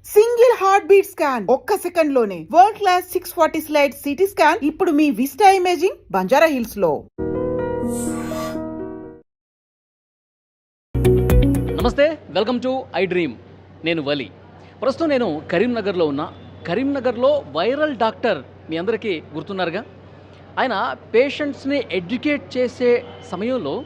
Single heart beat scan ఒక్క second లోనే world class 640 slide CT scan ఇప్పుడు మీ vista imaging Banjara hills లో. నమస్తే, వెల్కమ్ టు ఐ డ్రీమ్. నేను వలి. ప్రస్తుతం నేను కరీంనగర్లో ఉన్నా. కరీంనగర్లో వైరల్ డాక్టర్ మీ అందరికీ గుర్తున్నారుగా. ఆయన పేషెంట్స్ని ఎడ్యుకేట్ చేసే సమయంలో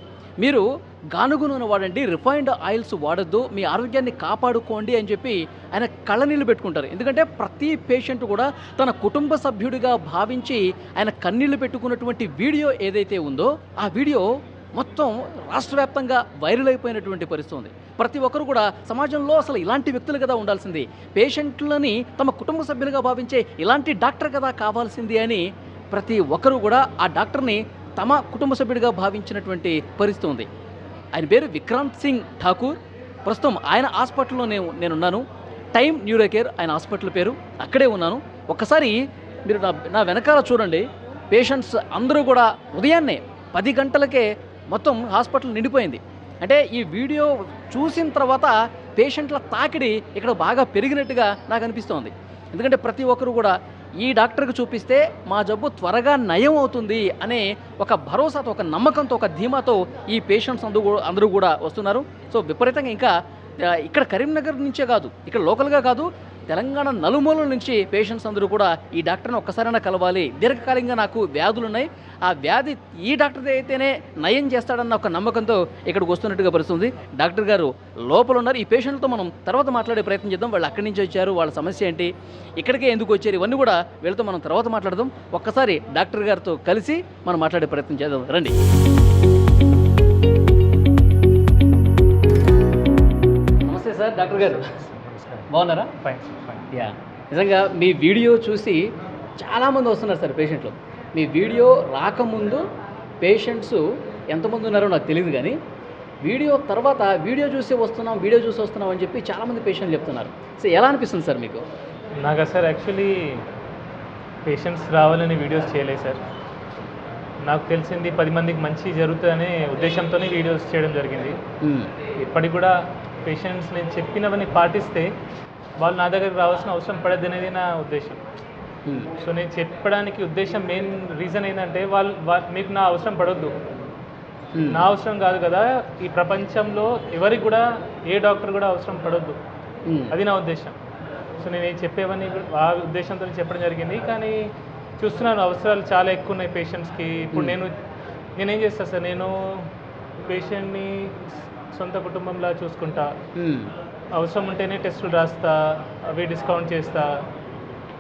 మీరు గానుగు నూనె వాడండి, రిఫైన్డ్ ఆయిల్స్ వాడద్దు, మీ ఆరోగ్యాన్ని కాపాడుకోండి అని చెప్పి ఆయన కళ్ళనీళ్ళు పెట్టుకుంటారు. ఎందుకంటే ప్రతి పేషెంట్ కూడా తన కుటుంబ సభ్యుడిగా భావించి ఆయన కన్నీళ్లు పెట్టుకున్నటువంటి వీడియో ఏదైతే ఉందో ఆ వీడియో మొత్తం రాష్ట్ర వ్యాప్తంగా వైరల్ అయిపోయినటువంటి పరిస్థితి ఉంది. ప్రతి ఒక్కరు కూడా సమాజంలో అసలు ఇలాంటి వ్యక్తులు కదా ఉండాల్సింది, పేషెంట్లని తమ కుటుంబ సభ్యులుగా భావించే ఇలాంటి డాక్టర్ కదా కావాల్సింది అని ప్రతి ఒక్కరు కూడా ఆ డాక్టర్ని తమ కుటుంబ సభ్యుడిగా భావించినటువంటి పరిస్థితి ఉంది. ఆయన పేరు విక్రాంత్ సింగ్ ఠాకూర్. ప్రస్తుతం ఆయన హాస్పిటల్లో నేనున్నాను. టైమ్ న్యూరో కేర్ ఆయన హాస్పిటల్ పేరు. అక్కడే ఉన్నాను. ఒక్కసారి మీరు నా వెనకాల చూడండి. పేషెంట్స్ అందరూ కూడా ఉదయాన్నే 10 గంటలకే మొత్తం హాస్పిటల్ నిండిపోయింది. అంటే ఈ వీడియో చూసిన తర్వాత పేషెంట్ల తాకిడి ఇక్కడ బాగా పెరిగినట్టుగా నాకు అనిపిస్తోంది. ఎందుకంటే ప్రతి ఒక్కరు కూడా ఈ డాక్టర్కి చూపిస్తే మా జబ్బు త్వరగా నయం అవుతుంది అనే ఒక భరోసాతో, ఒక నమ్మకంతో, ఒక ధీమాతో ఈ పేషెంట్స్ అందరూ కూడా వస్తున్నారు. సో విపరీతంగా ఇంకా ఇక్కడ కరీంనగర్ నుంచే కాదు, ఇక్కడ లోకల్గా కాదు, తెలంగాణ నలుమూలల నుంచి పేషెంట్స్ అందరూ కూడా ఈ డాక్టర్ని ఒక్కసారైనా కలవాలి, దీర్ఘకాలికంగా నాకు వ్యాధులు ఉన్నాయి, ఆ వ్యాధి ఈ డాక్టర్ అయితేనే నయం చేస్తాడన్న ఒక నమ్మకంతో ఇక్కడికి వస్తున్నట్టుగా పరిస్థితుంది. డాక్టర్ గారు లోపల ఉన్నారు. ఈ పేషెంట్తో మనం తర్వాత మాట్లాడే ప్రయత్నం చేద్దాం. వాళ్ళు అక్కడి నుంచి వచ్చారు, వాళ్ళ సమస్య ఏంటి, ఇక్కడికే ఎందుకు వచ్చారు, ఇవన్నీ కూడా వీళ్ళతో మనం తర్వాత మాట్లాడదాం. ఒక్కసారి డాక్టర్ గారితో కలిసి మనం మాట్లాడే ప్రయత్నం చేద్దాం. రండి. నమస్తే సార్, డాక్టర్ గారు బాగున్నారా? ఫైన్. యా, నిజంగా మీ వీడియో చూసి చాలామంది వస్తున్నారు సార్ పేషెంట్లు. మీ వీడియో రాకముందు పేషెంట్స్ ఎంతమంది ఉన్నారో నాకు తెలియదు, కానీ వీడియో తర్వాత వీడియో చూసి వస్తున్నాం అని చెప్పి చాలామంది పేషెంట్లు చెప్తున్నారు. సో ఎలా అనిపిస్తుంది సార్ మీకు? నాకు సార్ యాక్చువల్లీ పేషెంట్స్ రావాలని వీడియోస్ చేయలేదు సార్. నాకు తెలిసింది 10 మందికి మంచి జరుగుతుందనే ఉద్దేశంతోనే వీడియోస్ చేయడం జరిగింది. ఇప్పటికి కూడా పేషెంట్స్ నేను చెప్పినవన్నీ పాటిస్తే వాళ్ళు నా దగ్గరికి రావాల్సిన అవసరం పడద్దు అనేది నా ఉద్దేశం. సో నేను చెప్పడానికి ఉద్దేశం మెయిన్ రీజన్ ఏంటంటే మీకు నా అవసరం పడొద్దు, నా అవసరం కాదు కదా, ఈ ప్రపంచంలో ఎవరికి కూడా ఏ డాక్టర్ కూడా అవసరం పడొద్దు, అది నా ఉద్దేశం. సో నేను చెప్పేవన్నీ ఆ ఉద్దేశంతో చెప్పడం జరిగింది. కానీ చూస్తున్నాను అవసరాలు చాలా ఎక్కువ ఉన్నాయి పేషెంట్స్కి. ఇప్పుడు నేనేం చేస్తాను సార్, నేను పేషెంట్ని సొంత కుటుంబంలా చూసుకుంటా, అవసరం ఉంటేనే టెస్టులు రాస్తా, అవి డిస్కౌంట్ చేస్తా.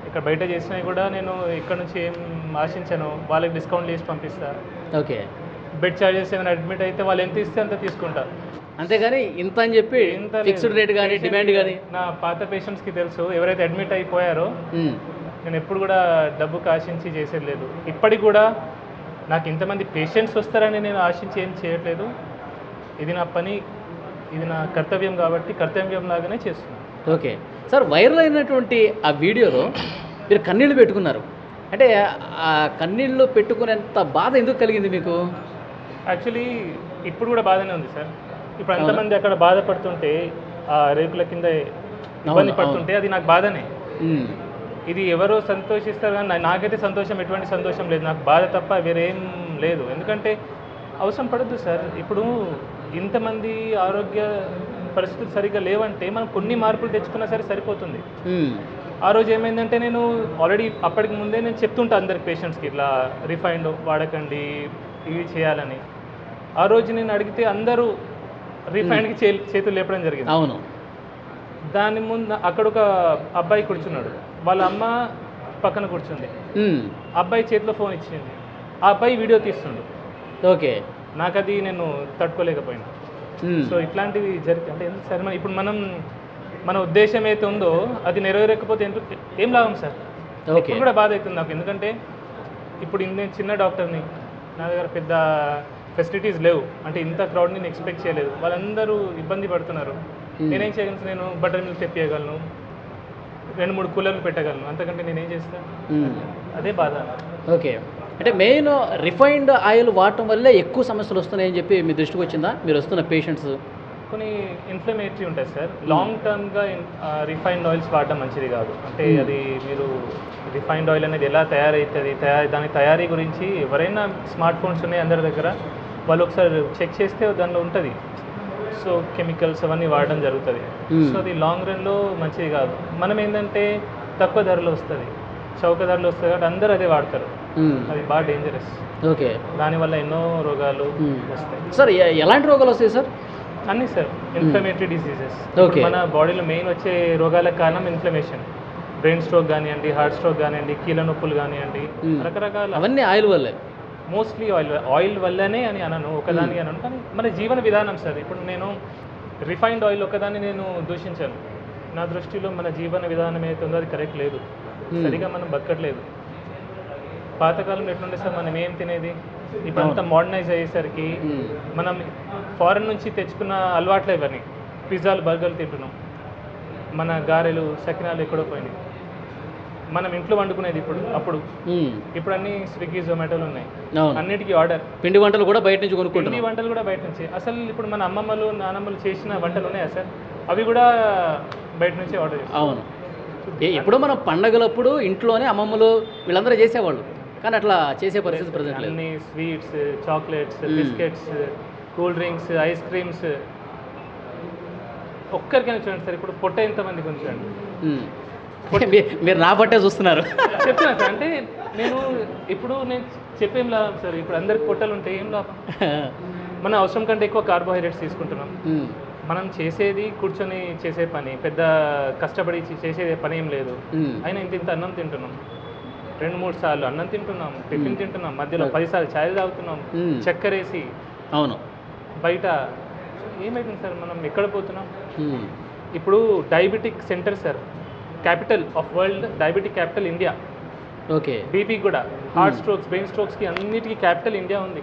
ఇక్కడ బయట చేసినవి కూడా నేను ఇక్కడ నుంచి ఏం ఆశించాను, వాళ్ళకి డిస్కౌంట్ చేసి పంపిస్తా. ఓకే, బెడ్ ఛార్జెస్ ఏమైనా అడ్మిట్ అయితే వాళ్ళు ఎంత ఇస్తే అంత తీసుకుంటా, అంతేగాని ఇంత అని చెప్పి ఫిక్స్డ్ రేట్ కానీ డిమాండ్ కానీ. నా పాత పేషెంట్స్కి తెలుసు, ఎవరైతే అడ్మిట్ అయిపోయారో నేను ఎప్పుడు కూడా డబ్బుకి ఆశించి చేసేది లేదు. ఇప్పటికి కూడా నాకు ఇంతమంది పేషెంట్స్ వస్తారని నేను ఆశించి ఏం చేయట్లేదు. ఇది నా పని, ఇది నా కర్తవ్యం కాబట్టి కర్తవ్యం లాగానే చేస్తున్నాను. ఓకే సార్, వైరల్ అయినటువంటి ఆ వీడియోలో మీరు కన్నీళ్ళు పెట్టుకున్నారు. అంటే ఆ కన్నీళ్ళు పెట్టుకునేంత బాధ ఎందుకు కలిగింది మీకు? యాక్చువల్లీ ఇప్పుడు కూడా బాధనే ఉంది సార్. ఇప్పుడు అంతమంది అక్కడ బాధపడుతుంటే, ఆ రేకుల కింద ఇబ్బంది పడుతుంటే అది నాకు బాధనే. ఇది ఎవరో సంతోషిస్తారు కానీ నాకైతే సంతోషం, ఎటువంటి సంతోషం లేదు, నాకు బాధ తప్ప వేరేం లేదు. ఎందుకంటే అవసరం పడద్దు సార్. ఇప్పుడు ఇంతమంది ఆరోగ్య పరిస్థితులు సరిగ్గా లేవంటే మనం కొన్ని మార్పులు తెచ్చుకున్నా సరే సరిపోతుంది. ఆ రోజు ఏమైందంటే నేను ఆల్రెడీ అప్పటికి ముందే నేను చెప్తుంటా అందరికి పేషెంట్స్కి ఇట్లా రిఫైండ్ వాడకండి, ఇవి చేయాలని. ఆ రోజు నేను అడిగితే అందరూ రిఫైండ్కి చేతులు లేపడం జరిగింది. అవును. దాని ముందు అక్కడ ఒక అబ్బాయి కూర్చున్నాడు, వాళ్ళ అమ్మ పక్కన కూర్చుంది, అబ్బాయి చేతిలో ఫోన్ ఇచ్చింది, ఆ అబ్బాయి వీడియో తీస్తుండు. ఓకే, నాకు అది నేను తట్టుకోలేకపోయినా. సో ఇట్లాంటివి అంటే ఎందుకు సార్, ఇప్పుడు మన ఉద్దేశం అయితే ఉందో అది నెరవేరకపోతే ఏం లాభం సార్? ఇప్పుడు కూడా బాధ అవుతుంది నాకు. ఎందుకంటే ఇప్పుడు నేను చిన్న డాక్టర్ని, నా దగ్గర పెద్ద ఫెసిలిటీస్ లేవు, అంటే ఇంత క్రౌడ్ని నేను ఎక్స్పెక్ట్ చేయలేదు. వాళ్ళందరూ ఇబ్బంది పడుతున్నారు. నేనేం చేయగలను? నేను బటర్ మిల్క్ తెప్పియగలను, 2-3 కూలర్లు పెట్టగలను, అంతకంటే నేనేం చేస్తాను? అదే బాధ. ఓకే, అంటే మెయిన్ రిఫైన్డ్ ఆయిల్ వాడటం వల్లే ఎక్కువ సమస్యలు వస్తున్నాయని చెప్పి మీ దృష్టికి వచ్చిందా? మీరు వస్తున్న పేషెంట్స్ కొన్ని ఇన్ఫ్లమేటరీ ఉంటాయి సార్. లాంగ్ టర్మ్గా రిఫైన్డ్ ఆయిల్స్ వాడడం మంచిది కాదు. అంటే అది మీరు రిఫైన్డ్ ఆయిల్ అనేది ఎలా తయారవుతుంది, దాని తయారీ గురించి ఎవరైనా స్మార్ట్ ఫోన్స్ ఉన్నాయి అందరి దగ్గర, వాళ్ళు ఒకసారి చెక్ చేస్తే దానిలో ఉంటుంది. సో కెమికల్స్ అవన్నీ వాడడం జరుగుతుంది. సో అది లాంగ్ రన్లో మంచిది కాదు. మనం ఏంటంటే తక్కువ ధరలో వస్తుంది, చౌక ధరలో వస్తుంది కాబట్టి అందరూ అదే వాడతారు. అది బాగా డేంజరస్. ఓకే, దానివల్ల ఎన్నో రోగాలు వస్తాయి సార్. ఎలాంటి రోగాలు వస్తాయి సార్? అన్నీ సార్, ఇన్ఫ్లమేటరీ డిసీజెస్. ఓకే, మన బాడీలో మెయిన్ వచ్చే రోగాలకు కారణం ఇన్ఫ్లమేషన్. బ్రెయిన్ స్ట్రోక్ కానివ్వండి, హార్ట్ స్ట్రోక్ కానివ్వండి, కీళ్ళ నొప్పులు కానివ్వండి, రకరకాల. అవన్నీ ఆయిల్ వల్లే. మోస్ట్లీ ఆయిల్ వల్లనే అని అనను, ఒకదానికి అనను. కానీ మన జీవన విధానం సార్. ఇప్పుడు నేను రిఫైన్డ్ ఆయిల్ ఒకదాన్ని నేను దూషించాను. నా దృష్టిలో మన జీవన విధానం ఏదైతే ఉందో అది కరెక్ట్ లేదు. సరిగా మనం బతకట్లేదు. పాతకాలంలో ఎట్లుండే సార్, మనం ఏం తినేది ఇప్పుడు అంతా మోడర్నైజ్ అయ్యేసరికి మనం ఫారెన్ నుంచి తెచ్చుకున్న అలవాట్లే ఇవన్నీ. పిజ్జాలు, బర్గర్లు తింటున్నాం. మన గారెలు, సకినాలు ఎక్కడో పోయినాయి. మనం ఇంట్లో వండుకునేది ఇప్పుడు అన్ని స్విగ్గీ, జొమాటోలు ఉన్నాయి. అన్నిటికీ ఆర్డర్. పిండి వంటలు కూడా బయట నుంచి కొనుక్కుంటాం. పిండి వంటలు కూడా బయట నుంచి. అసలు ఇప్పుడు మన అమ్మమ్మలు, నానమ్మలు చేసిన వంటలు ఉన్నాయా సార్? అవి కూడా బయట నుంచి ఆర్డర్ చేస్తాం. అవును. ఎప్పుడో మనం పండగలప్పుడు ఇంట్లోనే అమ్మమ్మలు వీళ్ళందరూ చేసేవాళ్ళు, కానీ అట్లా చేసే పరిస్థితి ప్రజెంట్ లేదు. అన్ని sweets, chocolates, biscuits, cool drinks, ice creams. ఒక్కరికైనా చూడండి సార్, ఇప్పుడు పొట్ట ఎంతమందికి ఉంచండి. మీరు నా పట్టే చూస్తున్నారు. చెప్తున్నా సార్, అంటే నేను చెప్పేం లాభం సార్. ఇప్పుడు అందరికి పొట్టలు ఉంటే ఏం లాభం? మన అవసరం కంటే ఎక్కువ కార్బోహైడ్రేట్స్ తీసుకుంటున్నాం. మనం చేసేది కూర్చొని చేసే పని, పెద్ద కష్టపడి చేసే పని ఏం లేదు. అయినా ఇంత అన్నం తింటున్నాం, 2-3 సార్లు అన్నం తింటున్నాం, టిఫిన్ తింటున్నాం, మధ్యలో 10 సార్లు ఛాయ్ తాగుతున్నాం, చక్కెర వేసి. అవును. బయట ఏమైతుంది సార్, మనం ఎక్కడ పోతున్నాం? ఇప్పుడు diabetic centre sir, capital of world, diabetic capital India. Okay. BP కూడా, హార్ట్ స్ట్రోక్స్, బ్రెయిన్ స్ట్రోక్స్కి అన్నిటికీ క్యాపిటల్ ఇండియా ఉంది.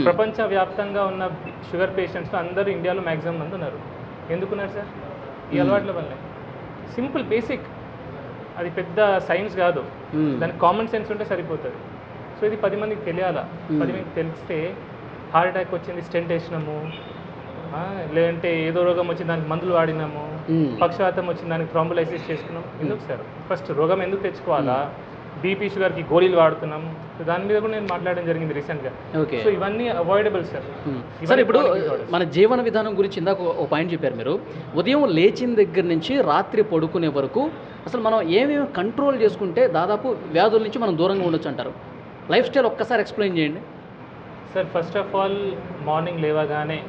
ప్రపంచవ్యాప్తంగా ఉన్న షుగర్ పేషెంట్స్ అందరూ ఇండియాలో మ్యాక్సిమం మంది ఉన్నారు. ఎందుకున్నారు సార్? ఈ అలవాట్ల వల్లే. Simple, basic. అది పెద్ద సైన్స్ కాదు, దానికి కామన్ సెన్స్ ఉంటే సరిపోతుంది. సో ఇది 10 మందికి తెలియాలా. 10 మందికి తెలిస్తే హార్ట్ అటాక్ వచ్చింది, స్టెంట్ వేసినాము, లేదంటే ఏదో రోగం వచ్చింది దానికి మందులు వాడినాము, పక్షవాతం వచ్చింది దానికి థ్రాంబోలైసిస్ చేసుకున్నాం. ఎందుకు సార్? ఫస్ట్ రోగం ఎందుకు తెచ్చుకోవాలా? బీపీ, షుగర్కి గోళీలు వాడుతున్నాం. సో దాని మీద కూడా నేను మాట్లాడడం జరిగింది రీసెంట్గా. సో ఇవన్నీ అవాయిడబుల్ సార్. సార్, ఇప్పుడు మన జీవన విధానం గురించి ఇందాక ఒక పాయింట్ చెప్పారు మీరు. ఉదయం లేచిన దగ్గర నుంచి రాత్రి పడుకునే వరకు అసలు మనం ఏమేమి కంట్రోల్ చేసుకుంటే దాదాపు వ్యాధుల నుంచి మనం దూరంగా ఉండొచ్చు అంటారు? లైఫ్ స్టైల్ ఒక్కసారి ఎక్స్ప్లెయిన్ చేయండి sir. First of all morning లేవగానే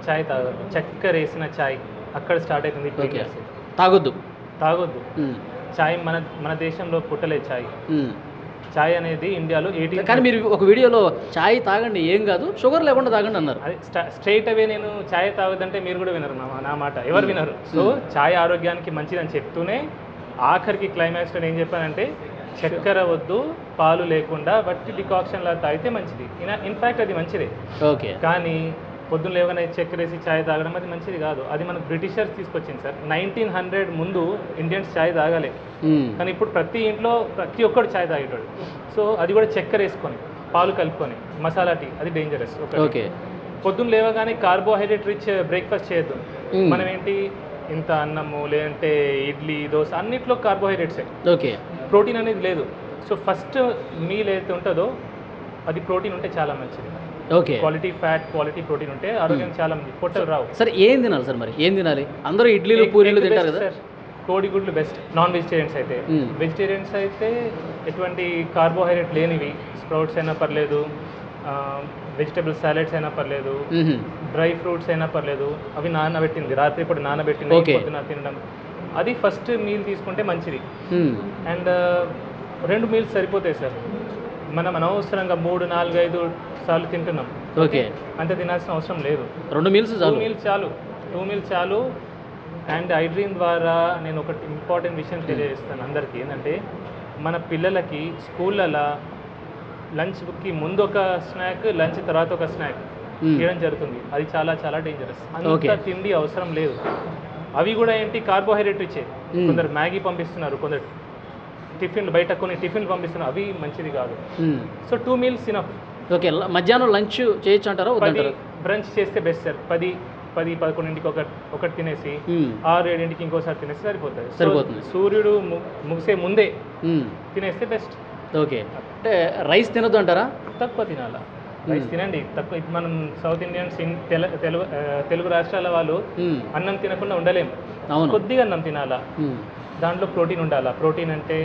చాయ్ తాగదు. చక్కెర వేసిన చాయ్ అక్కడ స్టార్ట్ అవుతుంది. తాగొద్దు. చాయ్ మన దేశంలో పుట్టలేదు చాయ్. చాయ్ అనేది ఇండియాలో 18. కానీ మీరు ఒక వీడియోలో చాయ్ తాగండి ఏం కాదు, షుగర్ లేకుండా తాగండి అన్నారు. అది స్ట్రైట్ అవే నేను చాయ్ తాగొద్దంటే మీరు కూడా వినరు నా మాట, ఎవరు వినరు. సో చాయ్ ఆరోగ్యానికి మంచిదని చెప్తూనే ఆఖరికి క్లైమాక్స్లో ఏం చెప్పానంటే చక్కెర వద్దు, పాలు లేకుండా వట్టి డికాక్షన్లా తాగితే మంచిది. ఇన్ఫ్యాక్ట్ అది మంచిదే. ఓకే. కానీ పొద్దున్న లేవగానే చక్కెర వేసి ఛాయ్ తాగడం అది మంచిది కాదు. అది మనకు బ్రిటిషర్స్ తీసుకొచ్చింది సార్. 1900 ముందు ఇండియన్స్ ఛాయ్ తాగలే, కానీ ఇప్పుడు ప్రతి ఇంట్లో ప్రతి ఒక్కడు ఛాయ్ తాగేటాడు. సో అది కూడా చక్కెర వేసుకొని, పాలు కలుపుకొని, మసాలా టీ, అది డేంజరస్. ఓకే. పొద్దున్న లేవగానే కార్బోహైడ్రేట్ రిచ్ బ్రేక్ఫాస్ట్ చేయొద్దు. మనం ఏంటి, ఇంత అన్నము, లేదంటే ఇడ్లీ, దోశ, అన్నిట్లో కార్బోహైడ్రేట్సే. ఓకే. ప్రోటీన్ అనేది లేదు. సో ఫస్ట్ మీల్ ఏదైతే ఉంటుందో అది ప్రోటీన్ ఉంటే చాలా మంచిది. Okay. Quality fat, quality protein ఉంటే ఆరోగ్యం చాలా మంది, పొట్టలు రావు. సరే ఏం తినాలి సార్? మరి ఏం తినాలి? అందరూ ఇడ్లీలు, పూరీలు తింటారు కదా సార్. కోడిగుడ్లు బెస్ట్ నాన్ వెజిటేరియన్స్ అయితే. వెజిటేరియన్స్ అయితే ఎటువంటి కార్బోహైడ్రేట్ లేనివి, స్ప్రౌట్స్ అయినా పర్లేదు, వెజిటబుల్ సాలెడ్స్ అయినా పర్లేదు, డ్రై ఫ్రూట్స్ అయినా పర్లేదు. అవి నానబెట్టింది, రాత్రి ఇప్పుడు నానబెట్టింది, పొద్దున తినడం, అది ఫస్ట్ మీల్ తీసుకుంటే మంచిది. అండ్ 2 మీల్స్ సరిపోతాయి సార్. మనం అనవసరంగా 3, 4, 5 సార్లు తింటున్నాం. ఓకే. అంతే తినాల్సిన అవసరం లేదు. 2 మీల్స్ చాలు. 2 మీల్స్ చాలు. అండ్ ఐడ్రీమ్ ద్వారా నేను ఒకటి ఇంపార్టెంట్ విషయం తెలియజేస్తాను అందరికీ. ఏంటంటే మన పిల్లలకి స్కూళ్ళలో లంచ్కి ముందు ఒక స్నాక్, లంచ్ తర్వాత ఒక స్నాక్ చేయడం జరుగుతుంది. అది చాలా చాలా డేంజరస్. అంత తిండి అవసరం లేదు. అవి కూడా ఏంటి, కార్బోహైడ్రేట్ ఇచ్చే. కొందరు మ్యాగీ పంపిస్తున్నారు, కొందరు టిఫిన్లు, బయట కొన్ని టిఫిన్లు పంపిస్తున్నారు, అవి మంచిది కాదు. So 2 meals enough. ఓకే. మధ్యాహ్నం లంచ్ చేయొచ్చు అంటారా? 10 బ్రంచ్ చేస్తే బెస్ట్ సార్. 10 10-11కి ఒకటి తినేసి 6-7కి ఇంకోసారి తినేసి సరిపోతుంది. సరిపోతుంది. సూర్యుడు ముగిసే ముందే తినేస్తే బెస్ట్. ఓకే, అంటే రైస్ తినొద్దు అంటారా? తక్కువ తినాలా, రైస్ తినండి తక్కువ. ఇప్పుడు మనం సౌత్ ఇండియన్స్ తెలుగు రాష్ట్రాల వాళ్ళు అన్నం తినకుండా ఉండలేము. కొద్దిగా అన్నం తినాలా, దాంట్లో ప్రోటీన్ ఉండాలా. ప్రోటీన్ అంటే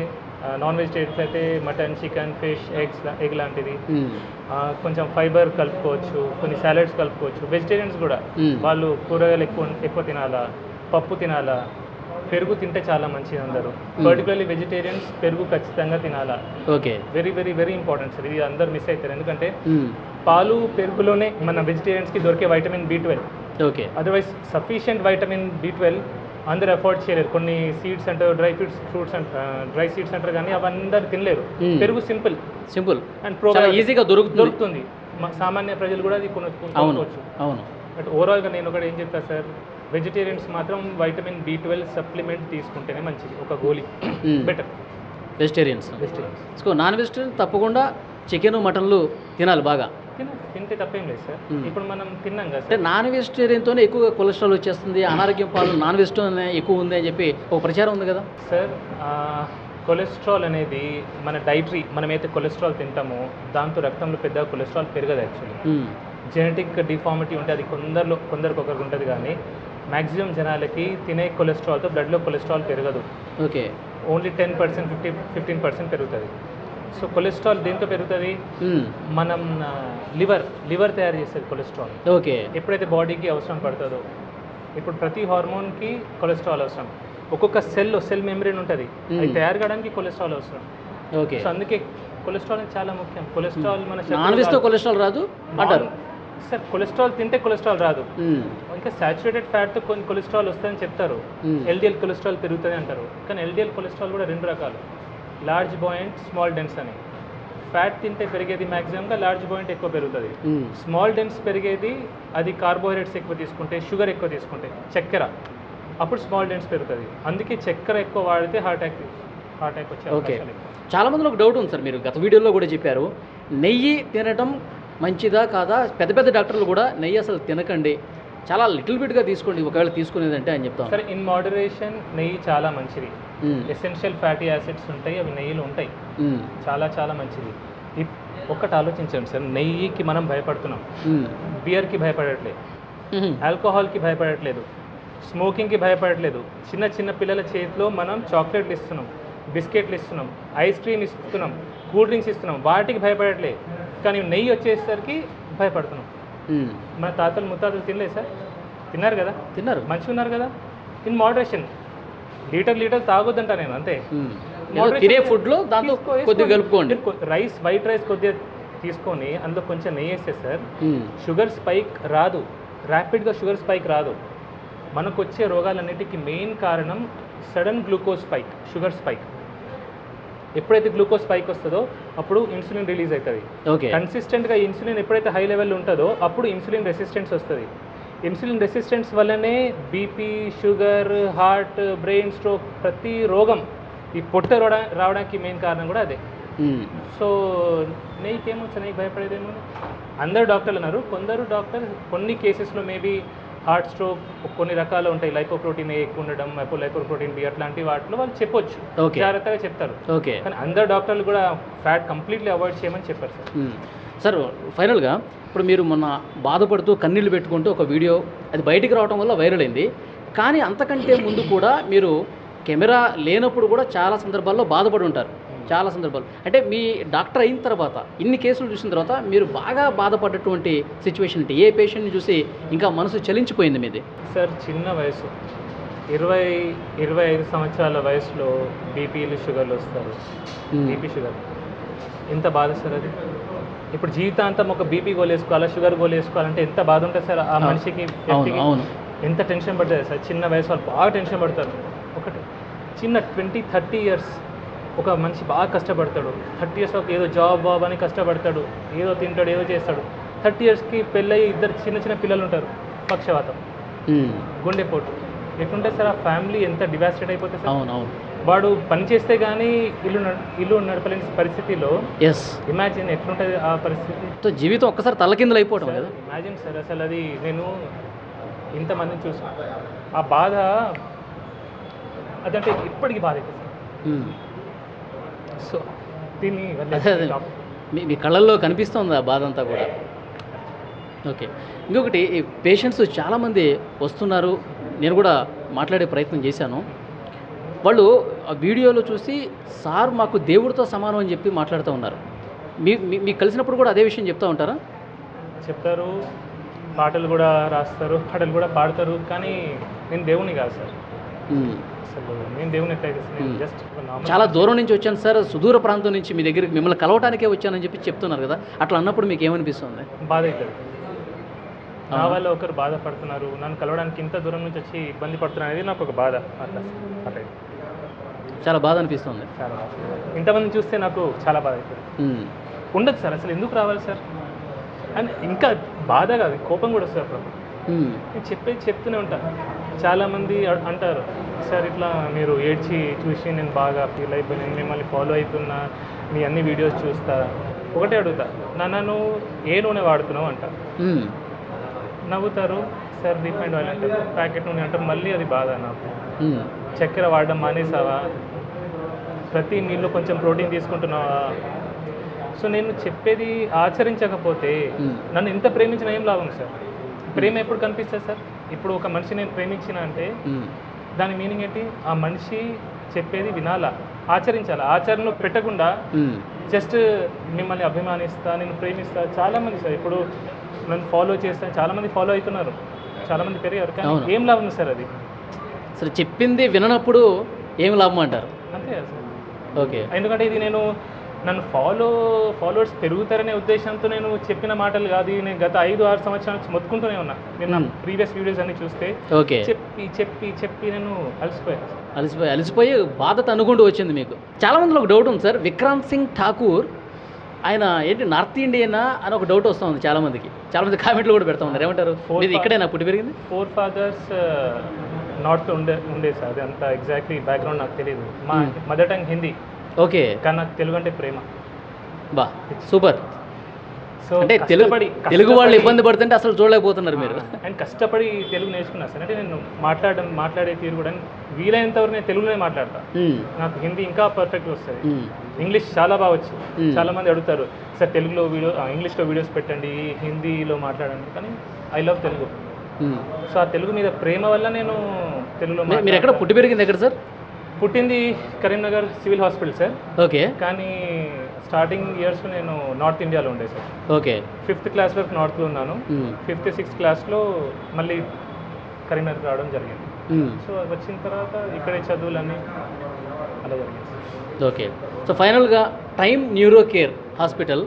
నాన్ వెజిటేరియన్స్ అయితే మటన్, చికెన్, ఫిష్, ఎగ్ లాంటిది. కొంచెం ఫైబర్ కలుపుకోవచ్చు, కొన్ని సాలడ్స్ కలుపుకోవచ్చు. వెజిటేరియన్స్ కూడా వాళ్ళు కూరగాయలు ఎక్కువ తినాలా, పప్పు తినాలా, పెరుగు తింటే చాలా మంచిది అందరూ. పర్టికులర్లీ వెజిటేరియన్స్ పెరుగు ఖచ్చితంగా తినాలా. Okay, very very very important sir, ఇది అందరు మిస్ అవుతారు. ఎందుకంటే పాలు పెరుగులోనే మన వెజిటేరియన్స్కి దొరికే vitamin B12. Okay, otherwise sufficient vitamin B12 అందరు అఫోర్డ్ చేయలేరు. కొన్ని సీడ్స్ అంటారు, ఫ్రూట్స్ డ్రై సీడ్స్ అంటారు, కానీ అవి అందరు తినలేరు. పెరుగు సింపుల్ అండ్ ఈజీగా దొరుకుతుంది. సామాన్య ప్రజలు కూడా అది కొనుక్కోవచ్చు. అవును. బట్ ఓవరాల్గా నేను ఒకటి ఏం చెప్తా సార్, వెజిటేరియన్స్ మాత్రం వైటమిన్ B12 సప్లిమెంట్ తీసుకుంటేనే మంచిది, ఒక గోళీ బెటర్. వెజిటేరియన్స్ నాన్ వెజిటేరియన్ తప్పకుండా చికెన్, మటన్లు తినాలి బాగా. తింటే తప్పేం లేదు సార్. ఇప్పుడు మనం తిన్నాం కదా, అంటే నాన్ వెజిటేరియన్తోనే ఎక్కువగా కొలెస్ట్రాల్ వచ్చేస్తుంది, అనారోగ్యం పాలు నాన్ వెజిటేరియన్ ఎక్కువ ఉంది అని చెప్పి ఒక ప్రచారం ఉంది కదా సార్. కొలెస్ట్రాల్ అనేది మన డైటరీ, మనమైతే కొలెస్ట్రాల్ తింటామో దాంతో రక్తంలో పెద్దగా కొలెస్ట్రాల్ పెరగదు. యాక్చువల్లీ జెనెటిక్ డిఫార్మిటీ ఉంటే అది కొందరికి ఒకరికి ఉంటుంది, కానీ మ్యాక్సిమం జనాలకి తినే కొలెస్ట్రాల్తో బ్లడ్లో కొలెస్ట్రాల్ పెరగదు. ఓకే, ఓన్లీ 10%, 15% పెరుగుతుంది. సో కొలెస్ట్రాల్ దేంతో పెరుగుతుంది? మనం లివర్ తయారు చేసేది కొలెస్ట్రాల్. ఓకే, ఎప్పుడైతే బాడీకి అవసరం పడుతుందో. ఇప్పుడు ప్రతి హార్మోన్కి కొలెస్ట్రాల్ అవసరం. ఒక్కొక్క సెల్ మెంబ్రేన్ ఉంటుంది, అది తయారు కావడానికి కొలెస్ట్రాల్ అవసరం. ఓకే, సో అందుకే కొలెస్ట్రాల్ చాలా ముఖ్యం. కొలెస్ట్రాల్ మన నాన్ వెజ్తో కొలెస్ట్రాల్ రాదు అంటారు సార్. కొలెస్ట్రాల్ తింటే కొలెస్ట్రాల్ రాదు, ఇంకా సాచురేటెడ్ ఫ్యాట్తో కొన్ని కొలెస్ట్రాల్ వస్తుందని చెప్తారు. LDL కొలెస్ట్రాల్ పెరుగుతుంది అంటారు, కానీ LDL కొలెస్ట్రాల్ కూడా 2 రకాలు, లార్జ్ బాయింట్, స్మాల్ డెన్స్ అని. ఫ్యాట్ తింటే పెరిగేది మ్యాక్సిమంగా లార్జ్ బాయింట్ ఎక్కువ పెరుగుతుంది. స్మాల్ డెన్స్ పెరిగేది అది కార్బోహైడ్రేట్స్ ఎక్కువ తీసుకుంటే, షుగర్ ఎక్కువ తీసుకుంటే, చక్కెర, అప్పుడు స్మాల్ డెన్స్ పెరుగుతుంది. అందుకే చక్కెర ఎక్కువ వాడితే హార్ట్ అటాక్ వచ్చే అవకాశాలు ఎక్కువ. చాలా మందిలో ఒక డౌట్ ఉంది సార్, మీరు గత వీడియోలో కూడా చెప్పారు, నెయ్యి తినటం మంచిదా కాదా? పెద్ద పెద్ద డాక్టర్లు కూడా నెయ్యి అసలు తినకండి, చాలా లిటిల్ బిట్గా తీసుకోండి ఒకవేళ తీసుకునేదంటే అని చెప్తాను. సరే, ఇన్ మోడరేషన్ నెయ్యి చాలా మంచిది. ఎసెన్షియల్ ఫ్యాటీ యాసిడ్స్ ఉంటాయి, అవి నెయ్యిలో ఉంటాయి, చాలా చాలా మంచిది. ఒక్కటి ఆలోచించండి సార్, నెయ్యికి మనం భయపడుతున్నాం, బియర్కి భయపడట్లేదు, ఆల్కహాల్కి భయపడట్లేదు, స్మోకింగ్కి భయపడట్లేదు. చిన్న పిల్లల చేతిలో మనం చాక్లెట్లు ఇస్తున్నాం, బిస్కెట్లు ఇస్తున్నాం, ఐస్ క్రీమ్ ఇస్తున్నాం, కూల్ డ్రింక్స్ ఇస్తున్నాం, వాటికి భయపడట్లేదు. కానీ నెయ్యి వచ్చేసరికి భయపడుతున్నాం. మన తాతలు ముత్తాతలు తినలేదు సార్, తిన్నారు కదా, మంచిగా ఉన్నారు కదా. ఇన్ మోడరేషన్, లీటర్ తాగొద్దంట నేను, అంతే. తినే ఫుడ్లో దాంట్లో కొద్దిగా కలుపుకోండి. వైట్ రైస్ కొద్దిగా తీసుకొని అందులో కొంచెం నెయ్యి వేస్తే సార్ షుగర్ స్పైక్ రాదు, ర్యాపిడ్గా షుగర్ స్పైక్ రాదు. మనకు వచ్చే రోగాలన్నిటికీ మెయిన్ కారణం sudden glucose spike, sugar spike. ఎప్పుడైతే గ్లూకోజ్ స్పైక్ వస్తుందో అప్పుడు ఇన్సులిన్ రిలీజ్ అవుతుంది. కన్సిస్టెంట్గా ఇన్సులిన్ ఎప్పుడైతే హై లెవెల్ ఉంటుందో అప్పుడు ఇన్సులిన్ రెసిస్టెన్స్ వస్తుంది. ఇన్సులిన్ రెసిస్టెన్స్ వల్లనే BP, sugar, heart, brain stroke, ప్రతి రోగం ఈ పొట్ట రావడానికి మెయిన్ కారణం కూడా అదే. సో నెయ్యికేమొచ్చు, నెయ్యి భయపడేదేమో. అందరు డాక్టర్లు అన్నారు, కొందరు డాక్టర్ కొన్ని కేసెస్లో మేబీ హార్ట్ స్ట్రోక్ కొన్ని రకాలు ఉంటాయి, లైపోప్రోటీన్ ఎక్కువ ఉండడం, లైపోప్రోటీన్ బి అట్లాంటి వాటిలో వాళ్ళు చెప్పొచ్చు, జాగ్రత్తగా చెప్తారు. కానీ అందరు డాక్టర్లు కూడా ఫ్యాట్ కంప్లీట్లీ అవాయిడ్ చేయమని చెప్పారు సార్. సార్ ఫైనల్గా ఇప్పుడు మీరు మొన్న బాధపడుతూ కన్నీళ్ళు పెట్టుకుంటూ ఒక వీడియో అది బయటికి రావడం వల్ల వైరల్ అయింది, కానీ అంతకంటే ముందు కూడా మీరు కెమెరా లేనప్పుడు కూడా చాలా సందర్భాల్లో బాధపడి ఉంటారు. చాలా సందర్భాలు అంటే మీ డాక్టర్ అయిన తర్వాత ఇన్ని కేసులు చూసిన తర్వాత మీరు బాగా బాధపడ్డటువంటి సిచ్యువేషన్ అంటే ఏ పేషెంట్ని చూసి ఇంకా మనసు చలించిపోయింది మీది? సార్ చిన్న వయసు 20-25 సంవత్సరాల వయసులో బీపీలు, షుగర్లు వస్తారు. బీపీ, షుగర్ ఎంత బాధ సార్ అది. ఇప్పుడు జీవితాంతం ఒక బీపీ గోలేసుకోవాలా, షుగర్ గోలేసుకోవాలంటే ఎంత బాధ ఉంటుంది సార్ ఆ మనిషికి, ఎంత టెన్షన్ పడుతుంది సార్. చిన్న వయసు వాళ్ళు బాగా టెన్షన్ పడతారు. ఒకటి చిన్న 20-30 ఇయర్స్ ఒక మనిషి బాగా కష్టపడతాడు, 30 ఇయర్స్ ఏదో జాబ్ అని కష్టపడతాడు, ఏదో తింటాడు, ఏదో చేస్తాడు. 30 ఇయర్స్కి పెళ్ళయి 2 చిన్న పిల్లలు ఉంటారు, పక్షవాతం, గుండెపోటు. ఎట్లుంటుంది సార్ ఆ ఫ్యామిలీ, ఎంత డివాస్టేట్ అయిపోతుంది సార్. వాడు పని చేస్తే కానీ ఇల్లు నడపలేని పరిస్థితిలో ఇమాజిన్ ఎట్లుంటుంది ఆ పరిస్థితి. జీవితం ఒక్కసారి తలకిందులు అయిపోవడం. ఇమాజిన్ సార్, అసలు అది నేను ఇంతమందిని చూసి ఆ బాధ అదంటే ఇప్పటికీ బాధ అవుతుంది సో దీన్ని అదే మీ కళ్ళల్లో కనిపిస్తుంది ఆ బాధ అంతా కూడా. ఓకే, ఇంకొకటి పేషెంట్స్ చాలామంది వస్తున్నారు, నేను కూడా మాట్లాడే ప్రయత్నం చేశాను. వాళ్ళు ఆ వీడియోలో చూసి సార్ మాకు దేవుడితో సమానం అని చెప్పి మాట్లాడుతూ ఉన్నారు. మీకు కలిసినప్పుడు కూడా అదే విషయం చెప్తూ ఉంటారా? చెప్తారు, పాటలు కూడా రాస్తారు, పాటలు కూడా పాడతారు, కానీ నేను దేవుని కాదు సార్. అసలు నేను దేవుని ఎట్లయితే నేను జస్ట్ చాలా దూరం నుంచి వచ్చాను సార్, సుదూర ప్రాంతం నుంచి మీ దగ్గరికి మిమ్మల్ని కలవటానికే వచ్చానని చెప్పి చెప్తున్నారు కదా, అట్లా అన్నప్పుడు మీకు ఏమనిపిస్తుంది? బాధ అవుతుంది. నా వల్ల ఒకరు బాధపడుతున్నారు, నన్ను కలవడానికి ఇంత దూరం నుంచి వచ్చి ఇబ్బంది పడుతున్నారు అనేది నాకు ఒక బాధ. అట్లా అట్లా చాలా బాధ అనిపిస్తుంది. చాలా బాధ. ఇంతమందిని చూస్తే నాకు చాలా బాధ అవుతుంది. ఉండదు సార్, అసలు ఎందుకు రావాలి సార్ అని ఇంకా బాధ కాదు, కోపం కూడా వస్తుంది అప్పుడు. నేను చెప్తూనే ఉంటా. చాలామంది అంటారు, సార్ ఇట్లా మీరు ఏడ్చి చూసి నేను బాగా ఫీల్ అయిపోయాను, మిమ్మల్ని ఫాలో అవుతున్నా, మీ అన్ని వీడియోస్ చూస్తా. ఒకటే అడుగుతా, నువ్వు ఏ నూనె వాడుతున్నావు అంట. నవ్వుతారు, సార్ రిఫైండ్ ఆయిల్ అంటారు, ప్యాకెట్ నూనె అంటారు. మళ్ళీ అది బాధ నాకు. చక్కెర వాడడం మానేసావా, ప్రతి మీల్లో కొంచెం ప్రోటీన్ తీసుకుంటున్నావా. సో నేను చెప్పేది ఆచరించకపోతే నన్ను ఎంత ప్రేమించినా ఏం లాభం సార్? ప్రేమ ఎప్పుడు కనిపిస్తుంది సార్? ఇప్పుడు ఒక మనిషి నేను ప్రేమించిన అంటే దాని మీనింగ్ ఏంటి? ఆ మనిషి చెప్పేది వినాలా, ఆచరించాలా. ఆచరణ పెట్టకుండా జస్ట్ మిమ్మల్ని అభిమానిస్తా, నేను ప్రేమిస్తా. చాలామంది సార్ ఇప్పుడు నన్ను ఫాలో చేస్తాను, చాలామంది ఫాలో అవుతున్నారు, చాలామంది పెరిగారు, కానీ ఏం లాభం సార్ అది? అసలు చెప్పింది విననప్పుడు ఏం లాభం అంటారు? అంతే కదా సార్. ఓకే, ఎందుకంటే ఇది నన్ను ఫాలోవర్స్ పెరుగుతారనే ఉద్దేశంతో నేను చెప్పిన మాటలు కాదు. నేను గత 5-6 సంవత్సరాల నుంచి మొత్తుకుంటూనే ఉన్నా. నేను నా ప్రీవియస్ వీడియోస్ అన్ని చూస్తే ఓకే చెప్పి నేను అలసిపోయి బాధ అనుకుంటూ వచ్చింది మీకు. చాలా మందిలో ఒక డౌట్ ఉంది సార్, విక్రాంత్ సింగ్ ఠాకూర్ ఆయన ఏంటి నార్త్ ఇండియనా అని ఒక డౌట్ వస్తుంది చాలామందికి. చాలామంది కామెంట్లు కూడా పెడతా ఉన్నారు, ఏమంటారు? ఇది ఇక్కడేనా పుట్టి పెరిగింది? 4 fathers నార్త్ ఉండే సార్. అది అంత ఎగ్జాక్ట్లీ బ్యాక్గ్రౌండ్ నాకు తెలియదు. మా మదర్ టంగ్ హిందీ. ఓకే, కానీ నాకు తెలుగు అంటే ప్రేమ. బా సూపర్. సో అంటే తెలుగు వాళ్ళు ఇబ్బంది పడుతుంటే అసలు చూడలేకపోతున్నారు మీరు. అండ్ కష్టపడి తెలుగు నేర్చుకున్నా సార్. అంటే నేను మాట్లాడే తీరు కూడా వీలైనంత వరకు నేను తెలుగులోనే మాట్లాడతా. నాకు హిందీ ఇంకా పర్ఫెక్ట్ వస్తుంది. ఇంగ్లీష్ చాలా బాగా వచ్చు. చాలా మంది అడుగుతారు, సార్ తెలుగులో ఇంగ్లీష్లో వీడియోస్ పెట్టండి, హిందీలో మాట్లాడండి, కానీ ఐ లవ్ తెలుగు. సో ఆ తెలుగు మీద ప్రేమ వల్ల నేను తెలుగులో. మీరు ఎక్కడ పుట్టి పెరిగింది ఎక్కడ సార్? పుట్టింది Karimnagar civil hospital sir. Okay, కానీ స్టార్టింగ్ ఇయర్స్ నేను నార్త్ ఇండియాలో ఉండే సార్. ఓకే, 5th క్లాస్ వరకు నార్త్లో ఉన్నాను. 5th 6th క్లాస్లో మళ్ళీ కరీంనగర్ రావడం జరిగింది. సో వచ్చిన తర్వాత ఇక్కడే చదువులన్నీ అలా జరిగింది. ఓకే, సో ఫైనల్గా టైమ్ న్యూరో కేర్ హాస్పిటల్,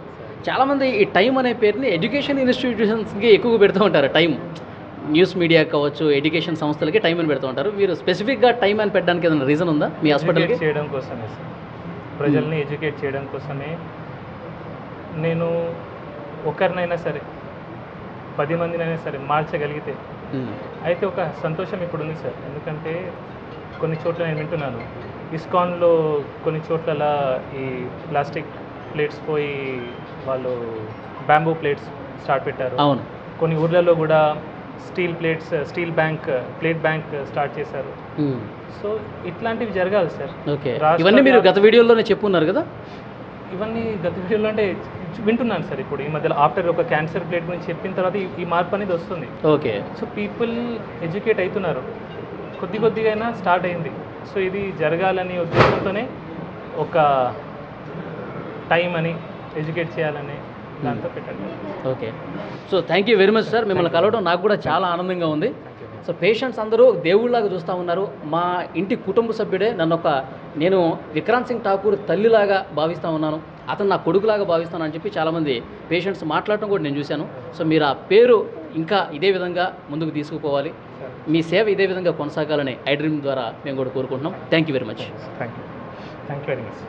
చాలామంది ఈ టైం అనే పేరుని ఎడ్యుకేషన్ ఇన్స్టిట్యూషన్స్కి ఎక్కువగా పెడుతూ ఉంటారు. టైం న్యూస్ మీడియా కావచ్చు, ఎడ్యుకేషన్ సంస్థలకి టైం అని పెడుతూ ఉంటారు. మీరు స్పెసిఫిక్గా టైం అని పెట్టడానికి ఏదైనా రీజన్ ఉందా మీ హాస్పిటల్కి? చేయడం కోసమే సార్, ప్రజల్ని ఎడ్యుకేట్ చేయడం కోసమే. నేను ఒకరినైనా సరే 10 మందినైనా సరే మార్చగలిగితే అయితే ఒక సంతోషం ఇప్పుడు ఉంది సార్. ఎందుకంటే కొన్ని చోట్ల నేను వింటున్నాను, ఇస్కాన్లో కొన్ని చోట్ల ఈ ప్లాస్టిక్ ప్లేట్స్ పోయి వాళ్ళు బ్యాంబూ ప్లేట్స్ స్టార్ట్ పెట్టారు. అవును, కొన్ని ఊర్లలో కూడా స్టీల్ ప్లేట్ బ్యాంక్ స్టార్ట్ చేశారు. సో ఇట్లాంటివి జరగాలి సార్. ఓకే, ఇవన్నీ మీరు గత వీడియోలోనే చెప్పున్నారు కదా? ఇవన్నీ గత వీడియోలో అంటే వింటున్నాను సార్. ఇప్పుడు ఈ మధ్యలో ఆఫ్టర్ ఒక క్యాన్సర్ ప్లేట్ గురించి చెప్పిన తర్వాత ఈ మార్పు అనేది వస్తుంది. ఓకే, సో పీపుల్ ఎడ్యుకేట్ అవుతున్నారు, కొద్దిగా అయినా స్టార్ట్ అయింది. సో ఇది జరగాలని ఉద్దేశంతోనే ఒక టైం అని ఎడ్యుకేట్ చేయాలని దాంతో పెట్టండి. Okay, so thank you very much sir. మిమ్మల్ని కలవడం నాకు కూడా చాలా ఆనందంగా ఉంది. సో పేషెంట్స్ అందరూ దేవుళ్ళలాగా చూస్తూ ఉన్నారు. మా ఇంటి కుటుంబ సభ్యుడే. నేను విక్రాంత్ సింగ్ ఠాకూర్ తల్లిలాగా భావిస్తూ ఉన్నాను, అతను నా కొడుకులాగా భావిస్తాను అని చెప్పి చాలామంది పేషెంట్స్ మాట్లాడటం కూడా నేను చూశాను. సో మీరు ఆ పేరు ఇంకా ఇదే విధంగా ముందుకు తీసుకుపోవాలి, మీ సేవ ఇదే విధంగా కొనసాగాలని ఐడ్రీమ్ ద్వారా మేము కూడా కోరుకుంటున్నాం. Thank you very much. Thank you very much.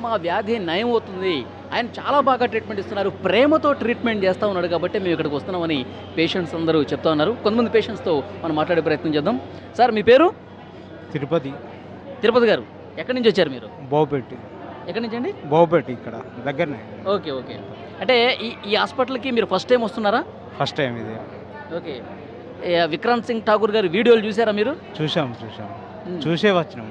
మా వ్యాధి నయం అవుతుంది, ఆయన చాలా బాగా ట్రీట్మెంట్ ఇస్తున్నారు, ప్రేమతో ట్రీట్మెంట్ చేస్తూ ఉన్నాడు కాబట్టి మేము ఇక్కడికి వస్తున్నామని పేషెంట్స్ అందరూ చెప్తా ఉన్నారు. కొంతమంది పేషెంట్స్తో మనం మాట్లాడే ప్రయత్నం చేద్దాం. సార్ మీ పేరు? తిరుపతి గారు, ఎక్కడి నుంచి వచ్చారు మీరు? బావుపేట. ఎక్కడి నుంచి అండి? బావుపేట, ఇక్కడ దగ్గరనే. ఓకే ఓకే, అంటే ఈ హాస్పిటల్కి మీరు ఫస్ట్ టైం వస్తున్నారా? ఫస్ట్ టైం ఇది. ఓకే, విక్రాంత్ సింగ్ ఠాకూర్ గారి వీడియోలు చూసారా మీరు? చూసాం చూసే వచ్చినాం.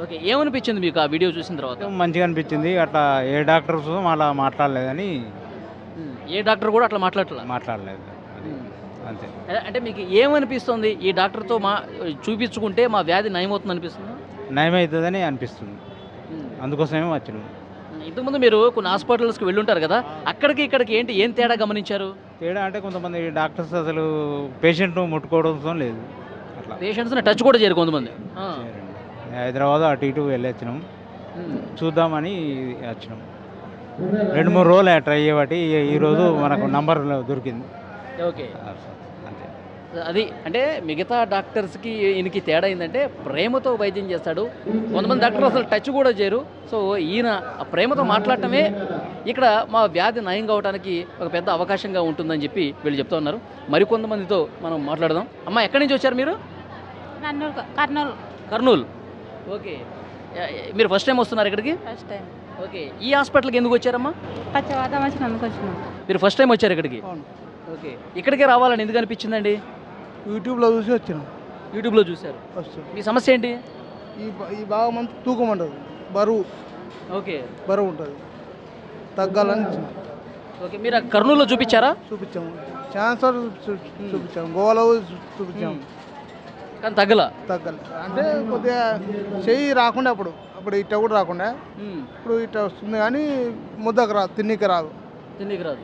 ఓకే, ఏమనిపించింది మీకు ఆ వీడియో చూసిన తర్వాత? మంచిగా అనిపించింది. అట్లా ఏ డాక్టర్ అలా మాట్లాడలేదని ఏ డాక్టర్ కూడా అట్లా మాట్లాడలేదు అది అంతే. అంటే మీకు ఏమనిపిస్తుంది, ఈ డాక్టర్తో చూపించుకుంటే మా వ్యాధి నయమవుతుంది అనిపిస్తుంది? నయమవుతుందని అనిపిస్తుంది, అందుకోసమే వచ్చినాం. ఇంతకుముందు మీరు కొన్ని హాస్పిటల్స్కి వెళ్ళుంటారు కదా, అక్కడికి ఇక్కడికి ఏం తేడా గమనించారు? తేడా అంటే కొంతమంది డాక్టర్స్ అసలు పేషెంట్ను ముట్టుకోవడం లేదు, అట్లా పేషెంట్స్ని టచ్ కూడా చేయరు కొంతమంది. చేయరండి. హైదరాబాద్ అటు ఇటు వెళ్ళొచ్చినాం, చూద్దామని వచ్చినాం. 2-3 రోజులు ట్రై చేయబట్టి ఈరోజు మనకు నంబర్ దొరికింది. ఓకే, అంతే. అది అంటే మిగతా డాక్టర్స్కి ఈయనకి తేడా ఏంటంటే ప్రేమతో వైద్యం చేస్తాడు. కొంతమంది డాక్టర్లు అసలు టచ్ కూడా చేయరు. సో ఈయన ఆ ప్రేమతో మాట్లాడటమే ఇక్కడ మా వ్యాధి నయం కావడానికి ఒక పెద్ద అవకాశంగా ఉంటుందని చెప్పి వీళ్ళు చెప్తూ ఉన్నారు. మరికొంతమందితో మనం మాట్లాడదాం. అమ్మ, ఎక్కడి నుంచి వచ్చారు మీరు? కర్నూలు. ఓకే, మీరు ఫస్ట్ టైం వస్తున్నారు ఇక్కడికి? First time. ఓకే, ఈ హాస్పిటల్కి ఎందుకు వచ్చారమ్మా? పచ్చవాతం వచ్చినందుకు వచ్చినాం. మీరు ఫస్ట్ టైం వచ్చారు ఇక్కడికి? ఓకే, ఇక్కడికే రావాలని ఎందుకు అనిపించిందండి? యూట్యూబ్లో చూసి వచ్చినాం. యూట్యూబ్లో చూశారు. ఫస్ట్ మీ సమస్య ఏంటి? ఈ భాగం అంతా తూకం ఉంటుంది, బరువు ఓకే, ఉంటుంది, తగ్గాలని వచ్చినాం. ఓకే, మీరు కర్నూలులో చూపించారా? చూపించాము, ఛాన్సర్ చూపించాము, గోవాలో చూపించాము, కానీ తగ్గల. తగ్గాలి అంటే కొద్దిగా చెయ్యి రాకుండా అప్పుడు ఇట్ట కూడా రాకుండా ఇప్పుడు ఇట్ట వస్తుంది, కానీ ముద్దకు రాదు, తిన్నికి రాదు. తిండికి రాదు.